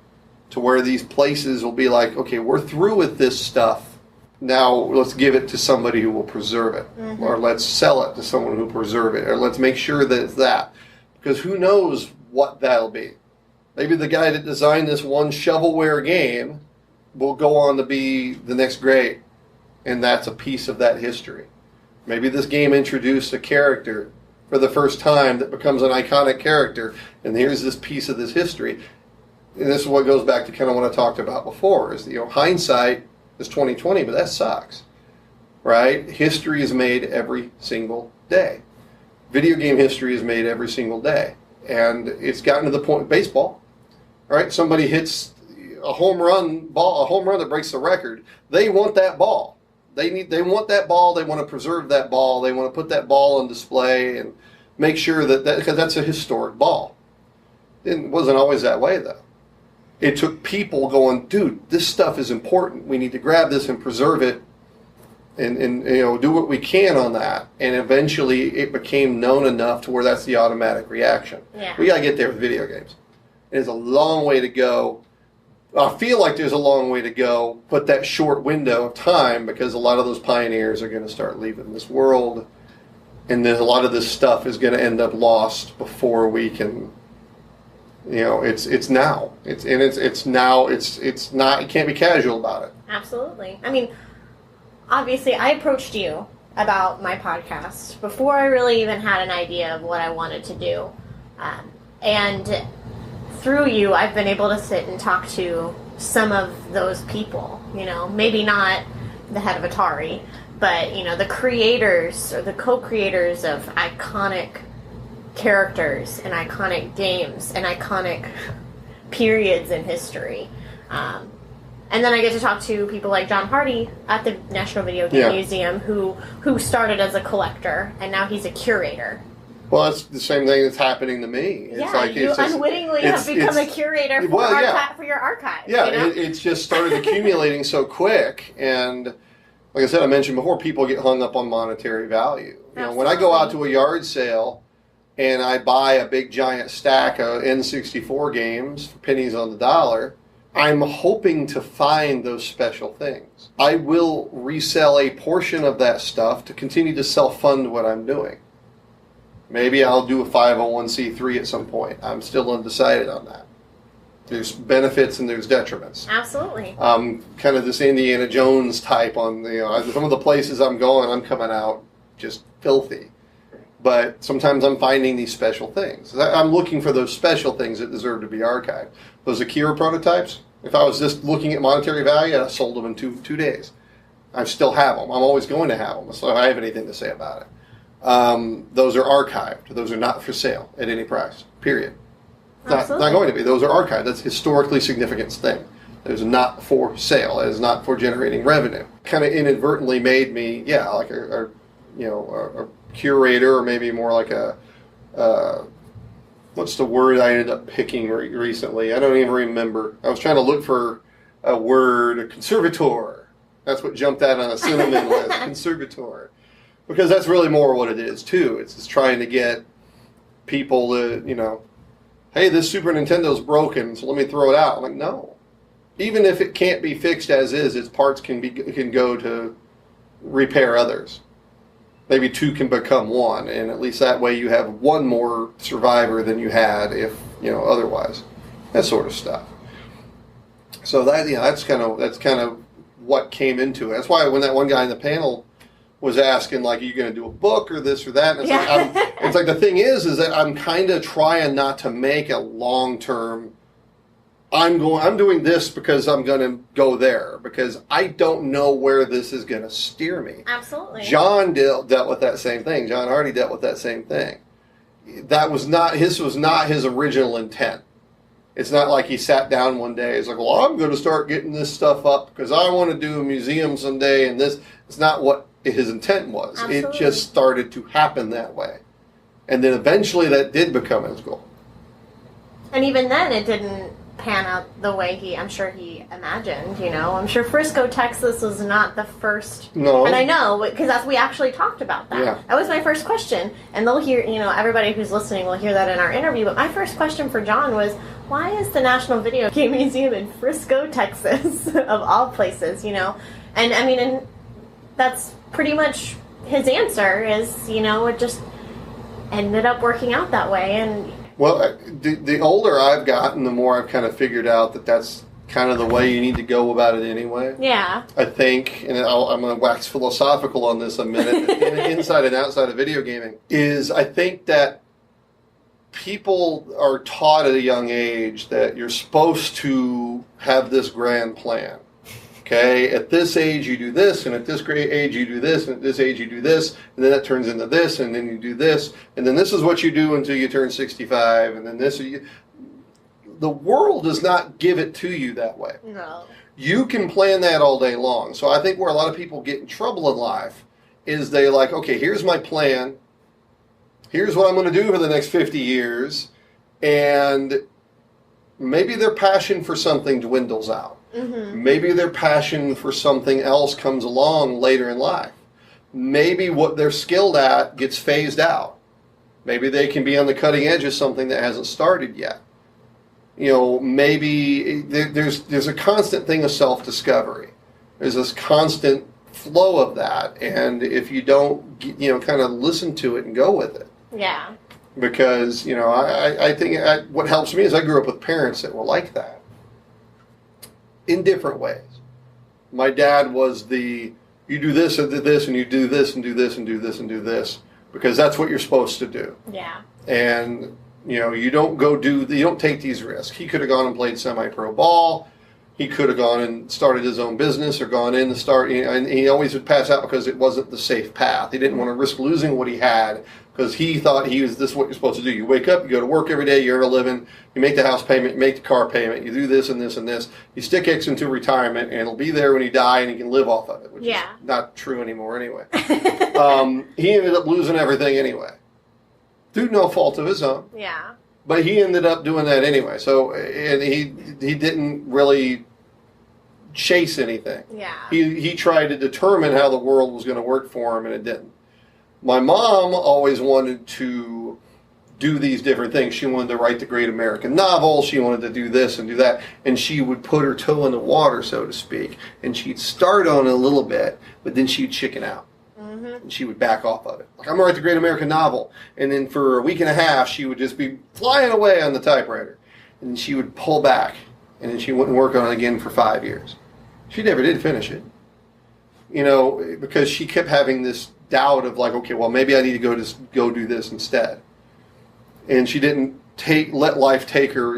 to where these places will be like, okay, we're through with this stuff. Now let's give it to somebody who will preserve it, or let's sell it to someone who will preserve it, or let's make sure that it's that. Because who knows what that'll be. Maybe the guy that designed this one shovelware game will go on to be the next great, and that's a piece of that history. Maybe this game introduced a character for the first time that becomes an iconic character, and here's this piece of this history. And this is what goes back to kind of what I talked about before, is hindsight is 2020, but that sucks, right? History is made every single day. Video game history is made every single day. And it's gotten to the point, baseball, right? Somebody hits a home run that breaks the record. They want that ball. They want that ball. They want to preserve that ball. They want to put that ball on display and make sure that because that's a historic ball. It wasn't always that way, though. It took people going, dude, this stuff is important. We need to grab this and preserve it and do what we can on that. And eventually it became known enough to where that's the automatic reaction. Yeah. We got to get there with video games. There's a long way to go. I feel like there's a long way to go, but that short window of time, because a lot of those pioneers are going to start leaving this world, and then a lot of this stuff is going to end up lost before we can. It's now. It's now. It's not. You can't be casual about it. Absolutely. I mean, obviously, I approached you about my podcast before I really even had an idea of what I wanted to do, and through you, I've been able to sit and talk to some of those people. Maybe not the head of Atari, but the creators or the co-creators of iconic characters and iconic games and iconic periods in history. And then I get to talk to people like John Hardy at the National Video Game Museum, who started as a collector and now he's a curator. Well, that's the same thing that's happening to me. You unwittingly have become a curator for your archive. Yeah, it's just started accumulating so quick, and like I said, I mentioned before, people get hung up on monetary value. When I go out to a yard sale and I buy a big giant stack of N64 games for pennies on the dollar, I'm hoping to find those special things. I will resell a portion of that stuff to continue to self-fund what I'm doing. Maybe I'll do a 501c3 at some point. I'm still undecided on that. There's benefits and there's detriments. Absolutely. Kind of this Indiana Jones type on some of the places I'm going, I'm coming out just filthy. But sometimes I'm finding these special things. I'm looking for those special things that deserve to be archived. Those Akira prototypes, if I was just looking at monetary value, I sold them in two days. I still have them. I'm always going to have them, so I have anything to say about it. Those are archived. Those are not for sale at any price, period. Not going to be. Those are archived. That's a historically significant thing. It is not for sale. It is not for generating revenue. Kind of inadvertently made me, like a curator, or maybe more like what's the word I ended up picking recently? I don't even remember. I was trying to look for a word, a conservator. That's what jumped out on a cinnamon list, conservator. Because that's really more what it is, too. It's just trying to get people to, hey, this Super Nintendo's broken, so let me throw it out. I'm like, no. Even if it can't be fixed as is, its parts can go to repair others. Maybe two can become one, and at least that way you have one more survivor than you had if, otherwise. That sort of stuff. So that's kind of what came into it. That's why when that one guy in the panel was asking, like, are you going to do a book or this or that? And it's like the thing is that I'm kind of trying not to make a long-term, I'm doing this because I'm going to go there, because I don't know where this is going to steer me. Absolutely. John dealt with that same thing. John Hardy dealt with that same thing. Was not his original intent. It's not like he sat down one day. He's like, well, I'm going to start getting this stuff up because I want to do a museum someday, and this. It's not what his intent was. Absolutely. It just started to happen that way. And then eventually that did become his goal. And even then it didn't pan out the way I'm sure he imagined, I'm sure Frisco, Texas was not the first. No. And I know, because we actually talked about that. Yeah. That was my first question. And they'll hear, everybody who's listening will hear that in our interview. But my first question for John was, why is the National Video Game Museum in Frisco, Texas, of all places, And I mean, and that's pretty much his answer is, it just ended up working out that way. And Well, the older I've gotten, the more I've kind of figured out that that's kind of the way you need to go about it anyway. Yeah. I think, and I'm going to wax philosophical on this a minute, inside and outside of video gaming, is I think that people are taught at a young age that you're supposed to have this grand plan. Okay, at this age you do this, and at this great age you do this, and at this age you do this, and then that turns into this, and then you do this, and then this is what you do until you turn 65, and then this. The world does not give it to you that way. No. You can plan that all day long. So I think where a lot of people get in trouble in life is they like, okay, here's my plan. Here's what I'm going to do for the next 50 years. And maybe their passion for something dwindles out. Mm-hmm. Maybe their passion for something else comes along later in life. Maybe what they're skilled at gets phased out. Maybe they can be on the cutting edge of something that hasn't started yet. You know, maybe there's a constant thing of self-discovery. There's this constant flow of that, and if you don't, kind of listen to it and go with it. Yeah. Because, I think what helps me is I grew up with parents that were like that. In different ways. My dad was you do this and do this, and you do this and do this and do this and do this, because that's what you're supposed to do. Yeah. And you don't take these risks. He could have gone and played semi-pro ball. He could have gone and started his own business or gone in to start, and he always would pass out because it wasn't the safe path. He didn't want to risk losing what he had because he thought this is what you're supposed to do. You wake up, you go to work every day, you earn a living, you make the house payment, you make the car payment, you do this and this and this. You stick X into retirement, and it'll be there when you die, and you can live off of it, which is not true anymore anyway. He ended up losing everything anyway. Through no fault of his own. Yeah. But he ended up doing that anyway. So, and he didn't really chase anything. Yeah. He tried to determine how the world was going to work for him, and it didn't. My mom always wanted to do these different things. She wanted to write the great American novel. She wanted to do this and do that. And she would put her toe in the water, so to speak. And she'd start on it a little bit, but then she'd chicken out. And she would back off of it. Like, I'm going to write the great American novel. And then for a week and a half, she would just be flying away on the typewriter. And she would pull back. And then she wouldn't work on it again for 5 years. She never did finish it. Because she kept having this doubt of like, okay, well, maybe I need to go do this instead. And she didn't let life take her.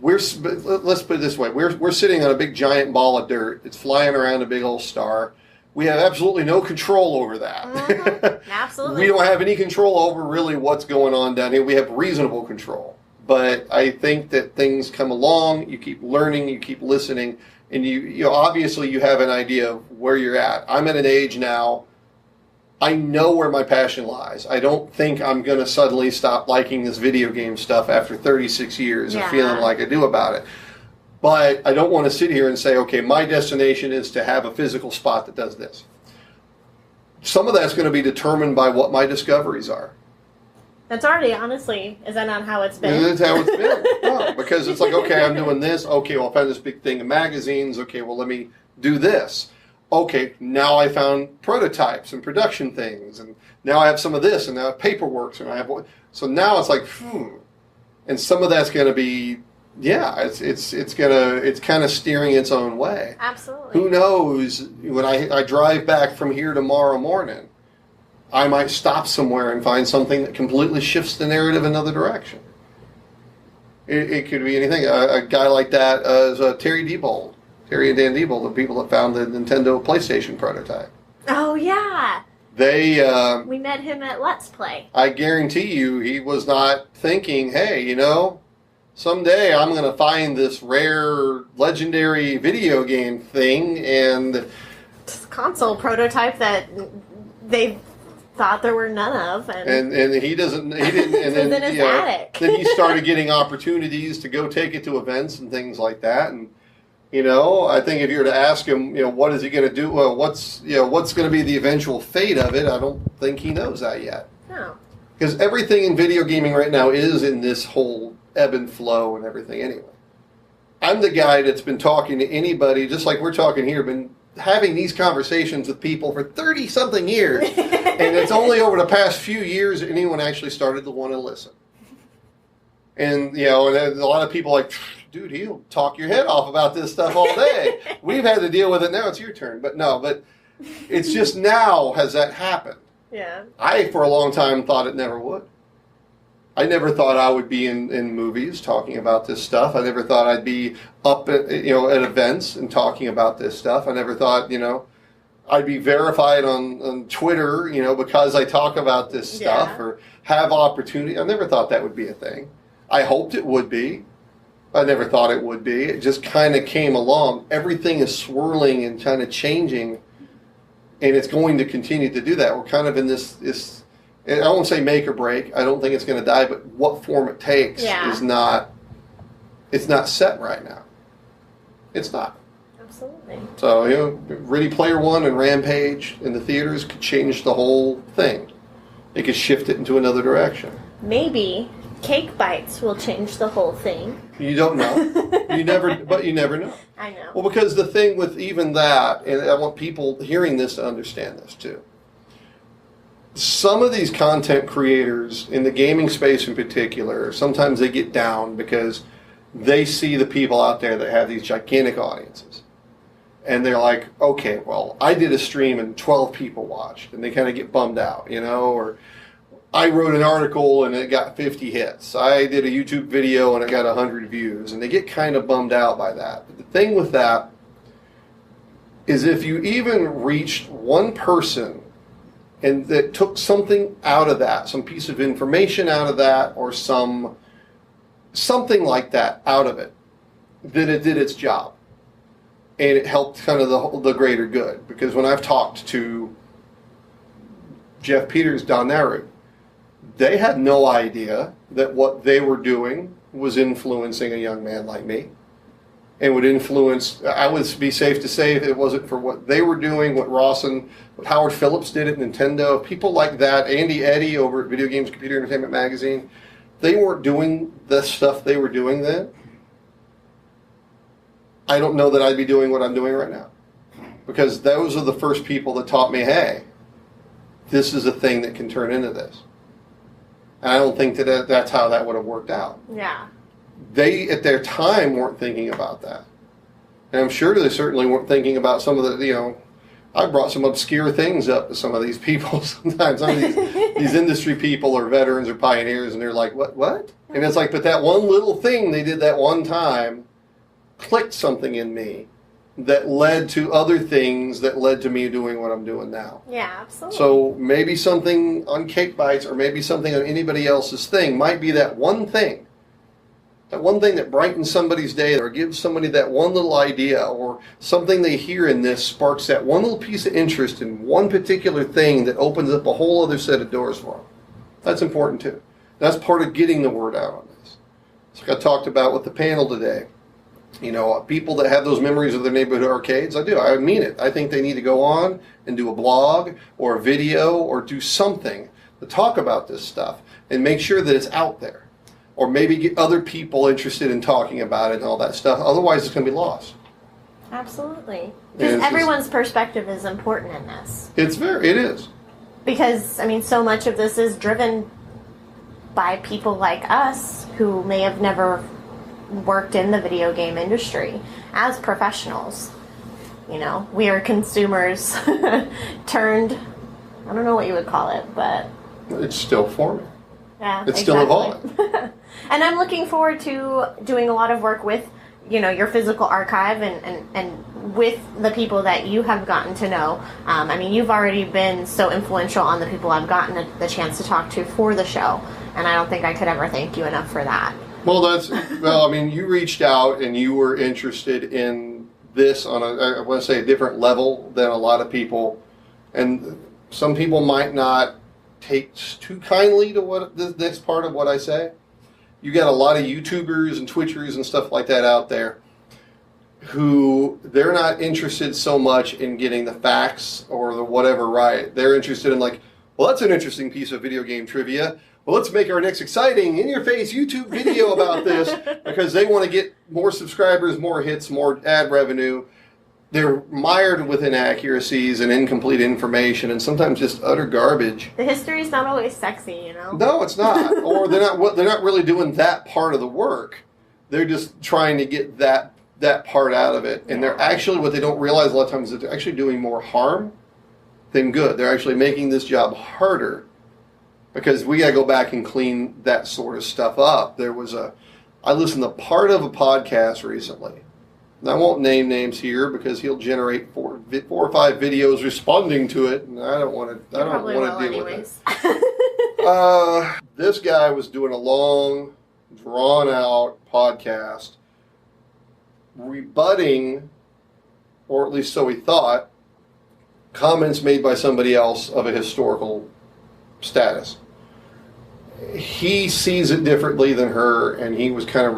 Let's put it this way. We're sitting on a big giant ball of dirt. It's flying around a big old star. We have absolutely no control over that. Mm-hmm. Absolutely. We don't have any control over really what's going on down here. We have reasonable control. But I think that things come along, you keep learning, you keep listening, and you obviously you have an idea of where you're at. I'm at an age now, I know where my passion lies. I don't think I'm going to suddenly stop liking this video game stuff after 36 years of feeling like I do about it. But I don't want to sit here and say, okay, my destination is to have a physical spot that does this. Some of that's going to be determined by what my discoveries are. That's already, honestly, is that not how it's been? That's how it's been. No, because it's like, okay, I'm doing this. Okay, well, I found this big thing in magazines. Okay, well, let me do this. Okay, now I found prototypes and production things. And now I have some of this, and now I have paperwork. And so now it's like, And some of that's going to be, it's kind of steering its own way. Absolutely. Who knows, when I drive back from here tomorrow morning, I might stop somewhere and find something that completely shifts the narrative another direction. It could be anything. A guy like that is Terry and Dan Diebold, the people that found the Nintendo PlayStation prototype. Oh, yeah. We met him at Let's Play. I guarantee you he was not thinking, hey, someday I'm going to find this rare, legendary video game thing and... console prototype that they thought there were none of, and he didn't, and then in his attic. Then he started getting opportunities to go take it to events and things like that, and I think if you were to ask him, what is he going to do? Well, what's going to be the eventual fate of it? I don't think he knows that yet. No, because everything in video gaming right now is in this whole ebb and flow and everything. Anyway, I'm the guy that's been talking to anybody, just like we're talking here, been having these conversations with people for 30-something years. And it's only over the past few years that anyone actually started to want to listen. And, you know, and a lot of people like, dude, he'll talk your head off about this stuff all day. We've had to deal with it. Now it's your turn. But no, but it's just now has that happened. Yeah. I, for a long time, thought it never would. I never thought I would be in movies talking about this stuff. I never thought I'd be up at, you know, at events and talking about this stuff. I never thought, you know, I'd be verified on Twitter, you know, because I talk about this stuff or have opportunity. I never thought that would be a thing. I hoped it would be. I never thought it would be. It just kind of came along. Everything is swirling and kind of changing, and it's going to continue to do that. We're kind of in this I won't say make or break. I don't think it's going to die, but what form it takes is not, it's not set right now. It's not. Absolutely. So, you know, Ready Player One and Rampage in the theaters could change the whole thing. It could shift it into another direction. Maybe Cake Bites will change the whole thing. You don't know. You never know. I know. Well, because the thing with even that, and I want people hearing this to understand this too. Some of these content creators in the gaming space in particular, sometimes they get down because they see the people out there that have these gigantic audiences. And they're like, okay, well, I did a stream and 12 people watched. And they kind of get bummed out, you know, or I wrote an article and it got 50 hits. I did a YouTube video and it got 100 views. And they get kind of bummed out by that. But the thing with that is if you even reached one person and that took something out of that, some piece of information out of that, or something like that out of it, then it did its job. And it helped kind of the greater good. Because when I've talked to Jeff Peters, Don Naru, they had no idea that what they were doing was influencing a young man like me. And would influence, I would be safe to say, if it wasn't for what they were doing, what Howard Phillips did at Nintendo, people like that, Andy Eddy over at Video Games Computer Entertainment Magazine, they weren't doing the stuff they were doing then. I don't know that I'd be doing what I'm doing right now. Because those are the first people that taught me, hey, this is a thing that can turn into this. And I don't think that's how that would have worked out. Yeah. They, at their time, weren't thinking about that. And I'm sure they certainly weren't thinking about some of the, you know, I brought some obscure things up to some of these people sometimes. Some of these industry people or veterans or pioneers, and they're like, what? And it's like, but that one little thing they did that one time clicked something in me that led to other things that led to me doing what I'm doing now. Yeah, absolutely. So maybe something on Cake Bites or maybe something on anybody else's thing might be that one thing. That one thing that brightens somebody's day or gives somebody that one little idea or something they hear in this sparks that one little piece of interest in one particular thing that opens up a whole other set of doors for them. That's important too. That's part of getting the word out on this. It's like I talked about with the panel today. You know, people that have those memories of their neighborhood arcades, I do. I mean it. I think they need to go on and do a blog or a video or do something to talk about this stuff and make sure that it's out there. Or maybe get other people interested in talking about it and all that stuff. Otherwise, it's going to be lost. Absolutely. Because everyone's perspective is important in this. It is. Because, I mean, so much of this is driven by people like us who may have never worked in the video game industry as professionals. You know, we are consumers turned, I don't know what you would call it, but... It's still forming. Yeah, it's still evolving. And I'm looking forward to doing a lot of work with, you know, your physical archive and with the people that you have gotten to know. I mean, you've already been so influential on the people I've gotten the chance to talk to for the show, and I don't think I could ever thank you enough for that. Well, I mean, you reached out and you were interested in this on I want to say, a different level than a lot of people, and some people might not take too kindly to what this part of what I say. You got a lot of YouTubers and Twitchers and stuff like that out there who they're not interested so much in getting the facts or the whatever right. They're interested in like, well, that's an interesting piece of video game trivia. Well, let's make our next exciting in-your-face YouTube video about this because they want to get more subscribers, more hits, more ad revenue. they're mired with inaccuracies and incomplete information, and sometimes just utter garbage. The history's not always sexy, you know. No, it's not. Or they're not really doing that part of the work. They're just trying to get that part out of it, and they're actually, what they don't realize a lot of times is that they're actually doing more harm than good. They're actually making this job harder, because we got to go back and clean that sort of stuff up. I listened to part of a podcast recently. And I won't name names here because he'll generate four or five videos responding to it, and I don't want to. I don't want to deal with it. This guy was doing a long, drawn-out podcast rebutting, or at least so he thought, comments made by somebody else of a historical status. He sees it differently than her, and he was kind of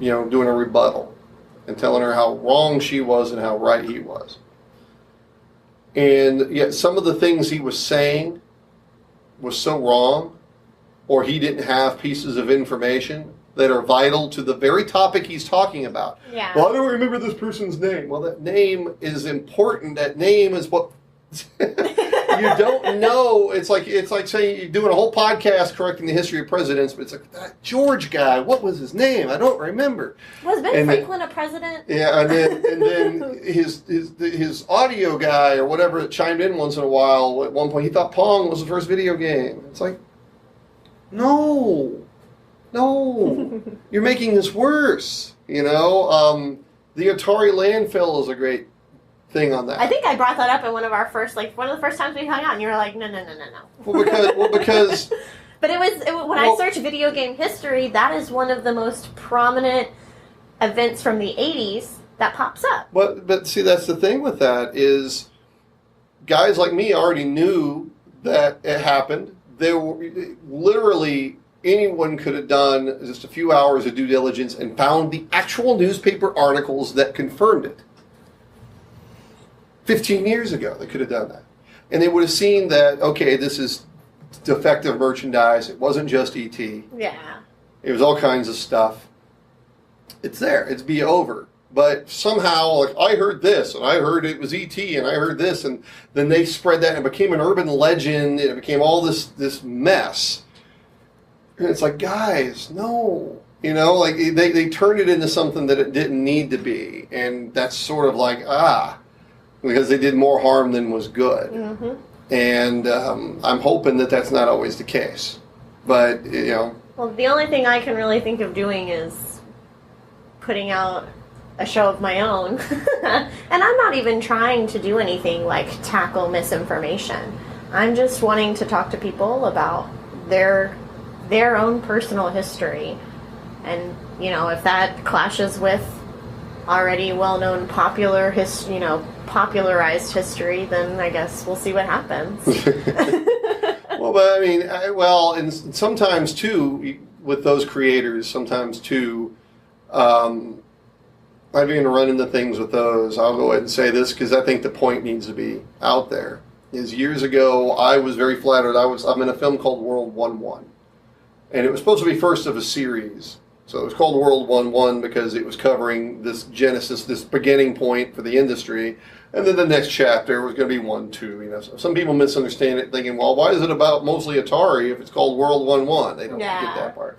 doing a rebuttal and telling her how wrong she was and how right he was. And yet some of the things he was saying was so wrong, or he didn't have pieces of information that are vital to the very topic he's talking about. Yeah. Well, I don't remember this person's name. Well, that name is important. That name is what... You don't know. It's like saying you're doing a whole podcast correcting the history of presidents, but it's like, that George guy, what was his name? I don't remember. Was Ben Franklin a president? Yeah, and then his audio guy or whatever that chimed in once in a while. At one point, he thought Pong was the first video game. It's like, no, you're making this worse. The Atari landfill is a great thing on that. I think I brought that up in one of the first times we hung out, and you were like, no. Well, because. But when I search video game history, that is one of the most prominent events from the 80s that pops up. But see, that's the thing with that is, guys like me already knew that it happened. There were literally anyone could have done just a few hours of due diligence and found the actual newspaper articles that confirmed it. 15 years ago, they could have done that. And they would have seen that, okay, this is defective merchandise. It wasn't just E.T. Yeah. It was all kinds of stuff. It's there. It's be over. But somehow, like, I heard this, and I heard it was E.T., and I heard this, and then they spread that, and it became an urban legend, and it became all this mess. And it's like, guys, no. They turned it into something that it didn't need to be. And that's sort of like, because they did more harm than was good. Mm-hmm. And I'm hoping that that's not always the case. But, Well, the only thing I can really think of doing is putting out a show of my own. And I'm not even trying to do anything like tackle misinformation. I'm just wanting to talk to people about their own personal history. And, if that clashes with already well-known popularized history, then I guess we'll see what happens. And sometimes too, with those creators, sometimes too, I've even run into things with those. I'll go ahead and say this because I think the point needs to be out there. Is years ago, I was very flattered. I'm in a film called World 1-1, and it was supposed to be first of a series. So it was called World 1-1 because it was covering this genesis, this beginning point for the industry. And then the next chapter was going to be 1-2. So some people misunderstand it thinking, well, why is it about mostly Atari if it's called World 1-1? They don't get that part.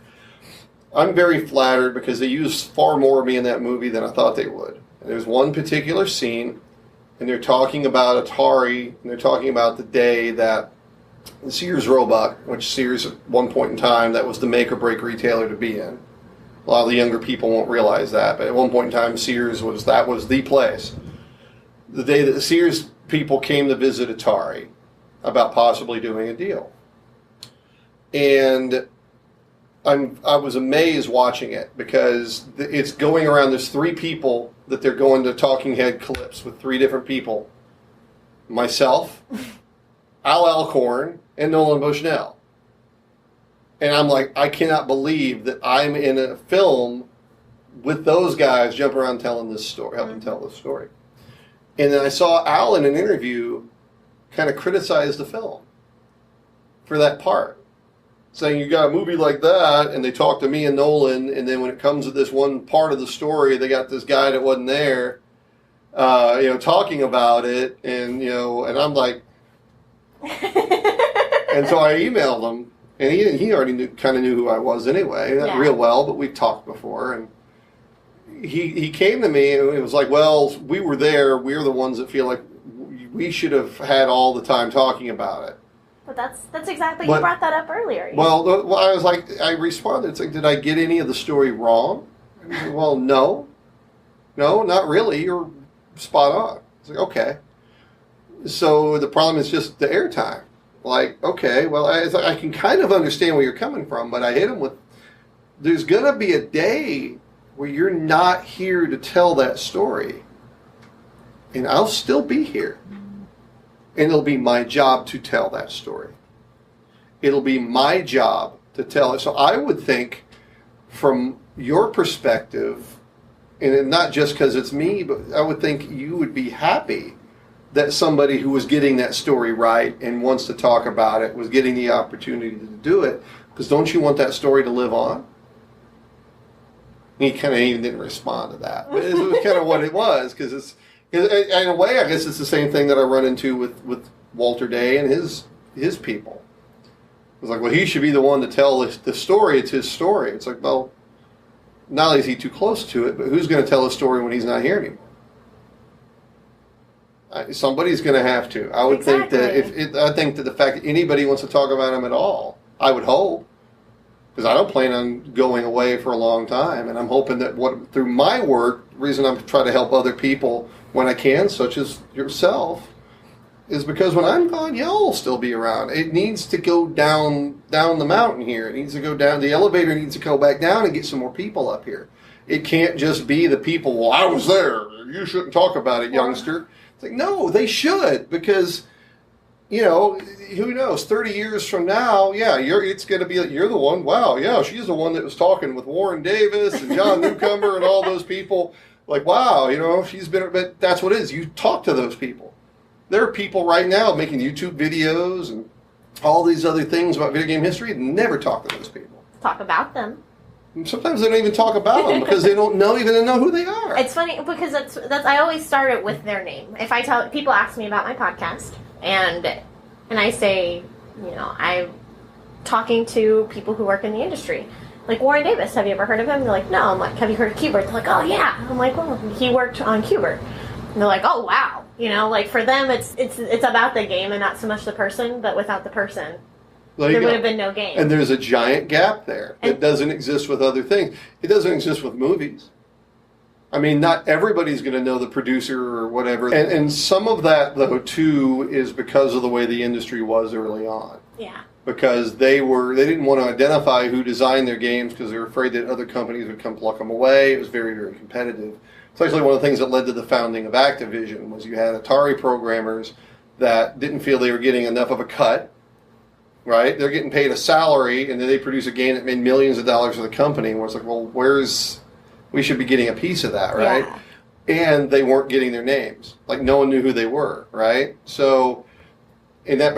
I'm very flattered because they used far more of me in that movie than I thought they would. And there's one particular scene, and they're talking about Atari, and they're talking about the day that Sears Roebuck, which Sears at one point in time, that was the make or break retailer to be in. A lot of the younger people won't realize that, but at one point in time, Sears was the place. The day that the Sears people came to visit Atari about possibly doing a deal. And I was amazed watching it because it's going around. There's three people that they're going to talking head clips with, three different people. Myself, Al Alcorn, and Nolan Bushnell. And I'm like, I cannot believe that I'm in a film with those guys jumping around telling this story, helping tell this story. And then I saw Al in an interview kind of criticize the film for that part, saying you got a movie like that, and they talk to me and Nolan, and then when it comes to this one part of the story, they got this guy that wasn't there. talking about it, and and I'm like, and so I emailed him, and he already kind of knew who I was anyway, not real well, but we've talked before, and he came to me and it was like, well, we were there, we're the ones that feel like we should have had all the time talking about it. But that's exactly, you brought that up earlier. Well, I was like, I responded, it's like, did I get any of the story wrong? And he said, well, no, not really, you're spot on. It's like, okay. So the problem is just the airtime. Like, okay, well, I can kind of understand where you're coming from, but I hit him with, there's going to be a day where you're not here to tell that story. And I'll still be here. And it'll be my job to tell that story. It'll be my job to tell it. So I would think, from your perspective, and not just because it's me, but I would think you would be happy that somebody who was getting that story right and wants to talk about it was getting the opportunity to do it. Because don't you want that story to live on? He kind of even didn't respond to that. But it was kind of what it was, because it's, in a way, I guess it's the same thing that I run into with Walter Day and his people. It's like, well, he should be the one to tell the story. It's his story. It's like, well, not only is he too close to it, but who's going to tell his story when he's not here anymore? Somebody's going to have to. I would think that I think that the fact that anybody wants to talk about him at all, I would hope, because I don't plan on going away for a long time, and I'm hoping that through my work, the reason I'm trying to help other people when I can, such as yourself, is because when I'm gone, y'all will still be around. It needs to go down the mountain here. It needs to go down. The elevator needs to go back down and get some more people up here. It can't just be the people, well, I was there. You shouldn't talk about it, youngster. It's like, no, they should, because, who knows, 30 years from now, it's going to be, you're the one, wow, yeah, she's the one that was talking with Warren Davis and John Newcomer and all those people. Like, wow, she's been, but that's what it is. You talk to those people. There are people right now making YouTube videos and all these other things about video game history and never talk to those people. Talk about them. Sometimes they don't even talk about them because they don't even know who they are. It's funny because that's I always start it with their name. If I tell people ask me about my podcast and I say, I'm talking to people who work in the industry. Like Warren Davis, have you ever heard of him? They're like, no. I'm like, have you heard of Qbert? They're like, oh yeah. I'm like, well, he worked on Qbert. And they're like, oh wow. Like for them, it's about the game and not so much the person. But without the person, there would have been no game. And there's a giant gap there that doesn't exist with other things. It doesn't exist with movies. I mean, not everybody's going to know the producer or whatever. And some of that, though, too, is because of the way the industry was early on. Yeah. Because they didn't want to identify who designed their games because they were afraid that other companies would come pluck them away. It was very, very competitive. It's actually one of the things that led to the founding of Activision was you had Atari programmers that didn't feel they were getting enough of a cut, right? They're getting paid a salary, and then they produce a game that made millions of dollars for the company, where it's like, well, we should be getting a piece of that, right? Yeah. And they weren't getting their names. Like, no one knew who they were, right? So, and that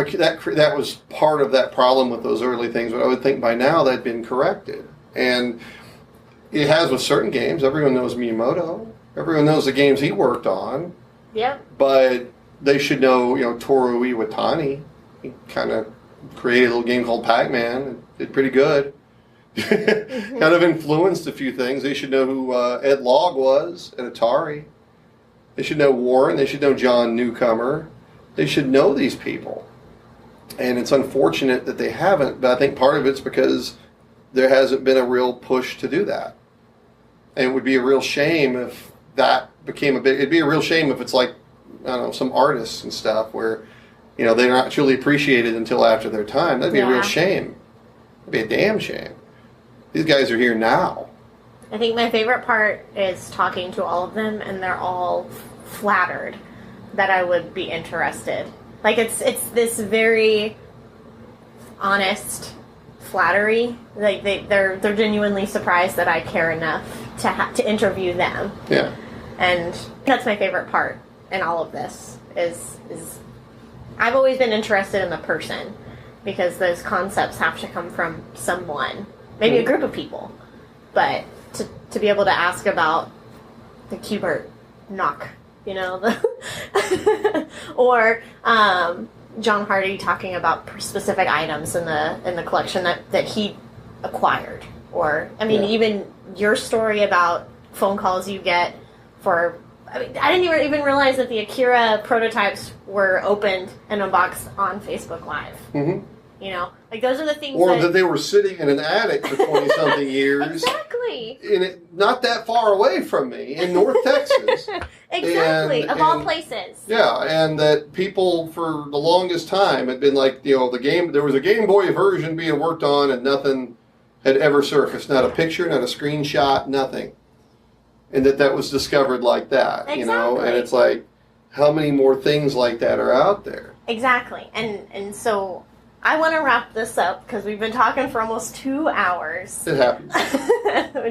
was part of that problem with those early things, but I would think by now that had been corrected. And it has with certain games. Everyone knows Miyamoto. Everyone knows the games he worked on. Yep. But they should know, Toru Iwatani. He kind of created a little game called Pac-Man. It did pretty good. Kind of influenced a few things. They should know who Ed Logg was at Atari. They should know Warren. They should know John Newcomer. They should know these people. And it's unfortunate that they haven't, but I think part of it's because there hasn't been a real push to do that. And it would be a real shame if that became it'd be a real shame if it's like, I don't know, some artists and stuff where, they're not truly appreciated until after their time. That'd be a real shame. It'd be a damn shame. These guys are here now. I think my favorite part is talking to all of them, and they're all flattered that I would be interested. Like it's this very honest flattery. Like they're genuinely surprised that I care enough to interview them. Yeah. And that's my favorite part in all of this is I've always been interested in the person because those concepts have to come from someone, maybe a group of people, but to be able to ask about the Qbert knock you know, or John Hardy talking about specific items in the collection that he acquired, or I mean, even your story about phone calls you get for. I mean, I didn't even realize that the Akira prototypes were opened and unboxed on Facebook Live. Mm-hmm. You know, like those are the things. Or that they were sitting in an attic for 20-something years. Exactly. Not that far away from me in North Texas. Exactly. Of all places. Yeah, and that people for the longest time had been like, there was a Game Boy version being worked on and nothing had ever surfaced. Not a picture, not a screenshot, nothing. And that was discovered like that, Exactly. you know? And it's like, how many more things like that are out there? Exactly. And so I want to wrap this up because we've been talking for almost 2 hours. It happens.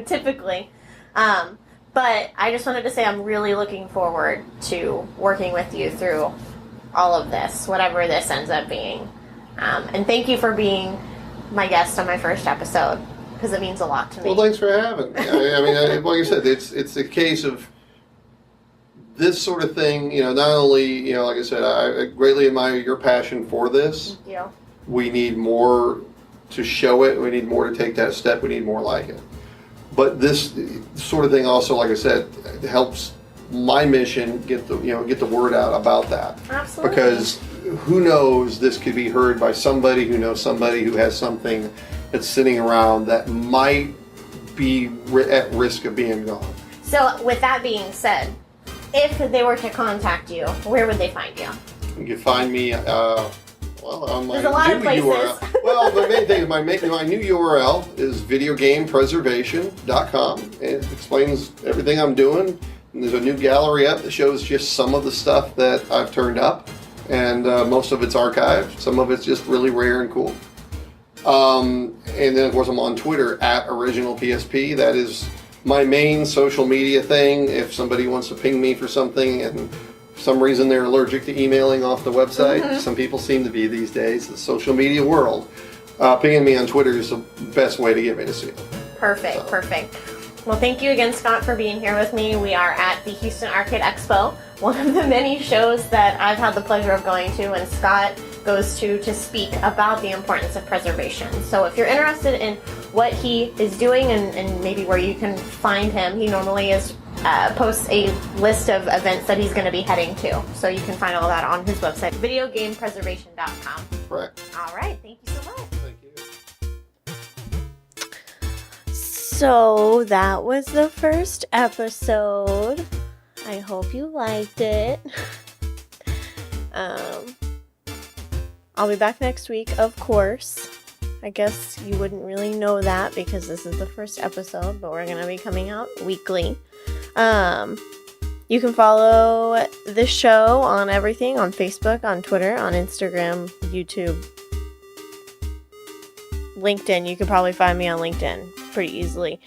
Typically. But I just wanted to say I'm really looking forward to working with you through all of this, whatever this ends up being. And thank you for being my guest on my first episode, because it means a lot to me. Well, thanks for having me. I mean, like I said, it's a case of this sort of thing, you know, not only, you know, like I said, I greatly admire your passion for this. Thank you. We need more to show it. We need more to take that step. We need more like it. But this sort of thing also, like I said, helps my mission get the word out about that. Absolutely. Because who knows, this could be heard by somebody who knows somebody who has something that's sitting around that might be at risk of being gone. So, with that being said, if they were to contact you, where would they find you? You can find me, on my There's a lot new of places. URL. Well, the main thing is my new URL is videogamepreservation.com. It explains everything I'm doing. And there's a new gallery up that shows just some of the stuff that I've turned up. And most of it's archived. Some of it's just really rare and cool. And then, of course, I'm on Twitter at OriginalPSP. That is my main social media thing. If somebody wants to ping me for something and for some reason they're allergic to emailing off the website, some people seem to be these days, the social media world, pinging me on Twitter is the best way to get me to see it. Perfect. Well, thank you again, Scott, for being here with me. We are at the Houston Arcade Expo, one of the many shows that I've had the pleasure of going to, and Scott goes to speak about the importance of preservation. So if you're interested in what he is doing and maybe where you can find him, he normally posts a list of events that he's going to be heading to. So you can find all that on his website, videogamepreservation.com. Correct. All right. Thank you so much. Thank you. So that was the first episode. I hope you liked it. I'll be back next week, of course. I guess you wouldn't really know that because this is the first episode, but we're going to be coming out weekly. You can follow the show on everything, on Facebook, on Twitter, on Instagram, YouTube, LinkedIn. You could probably find me on LinkedIn pretty easily.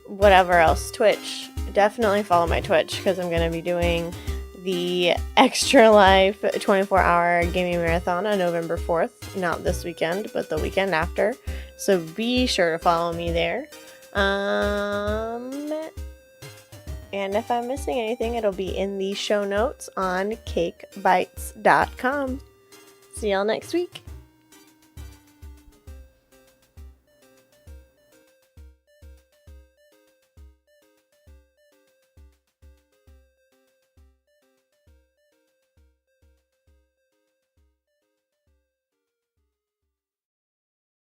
Whatever else, Twitch. Definitely follow my Twitch because I'm going to be doing the Extra Life 24-hour gaming marathon on November 4th. Not this weekend, but the weekend after. So be sure to follow me there. And if I'm missing anything, it'll be in the show notes on cakebites.com. See y'all next week.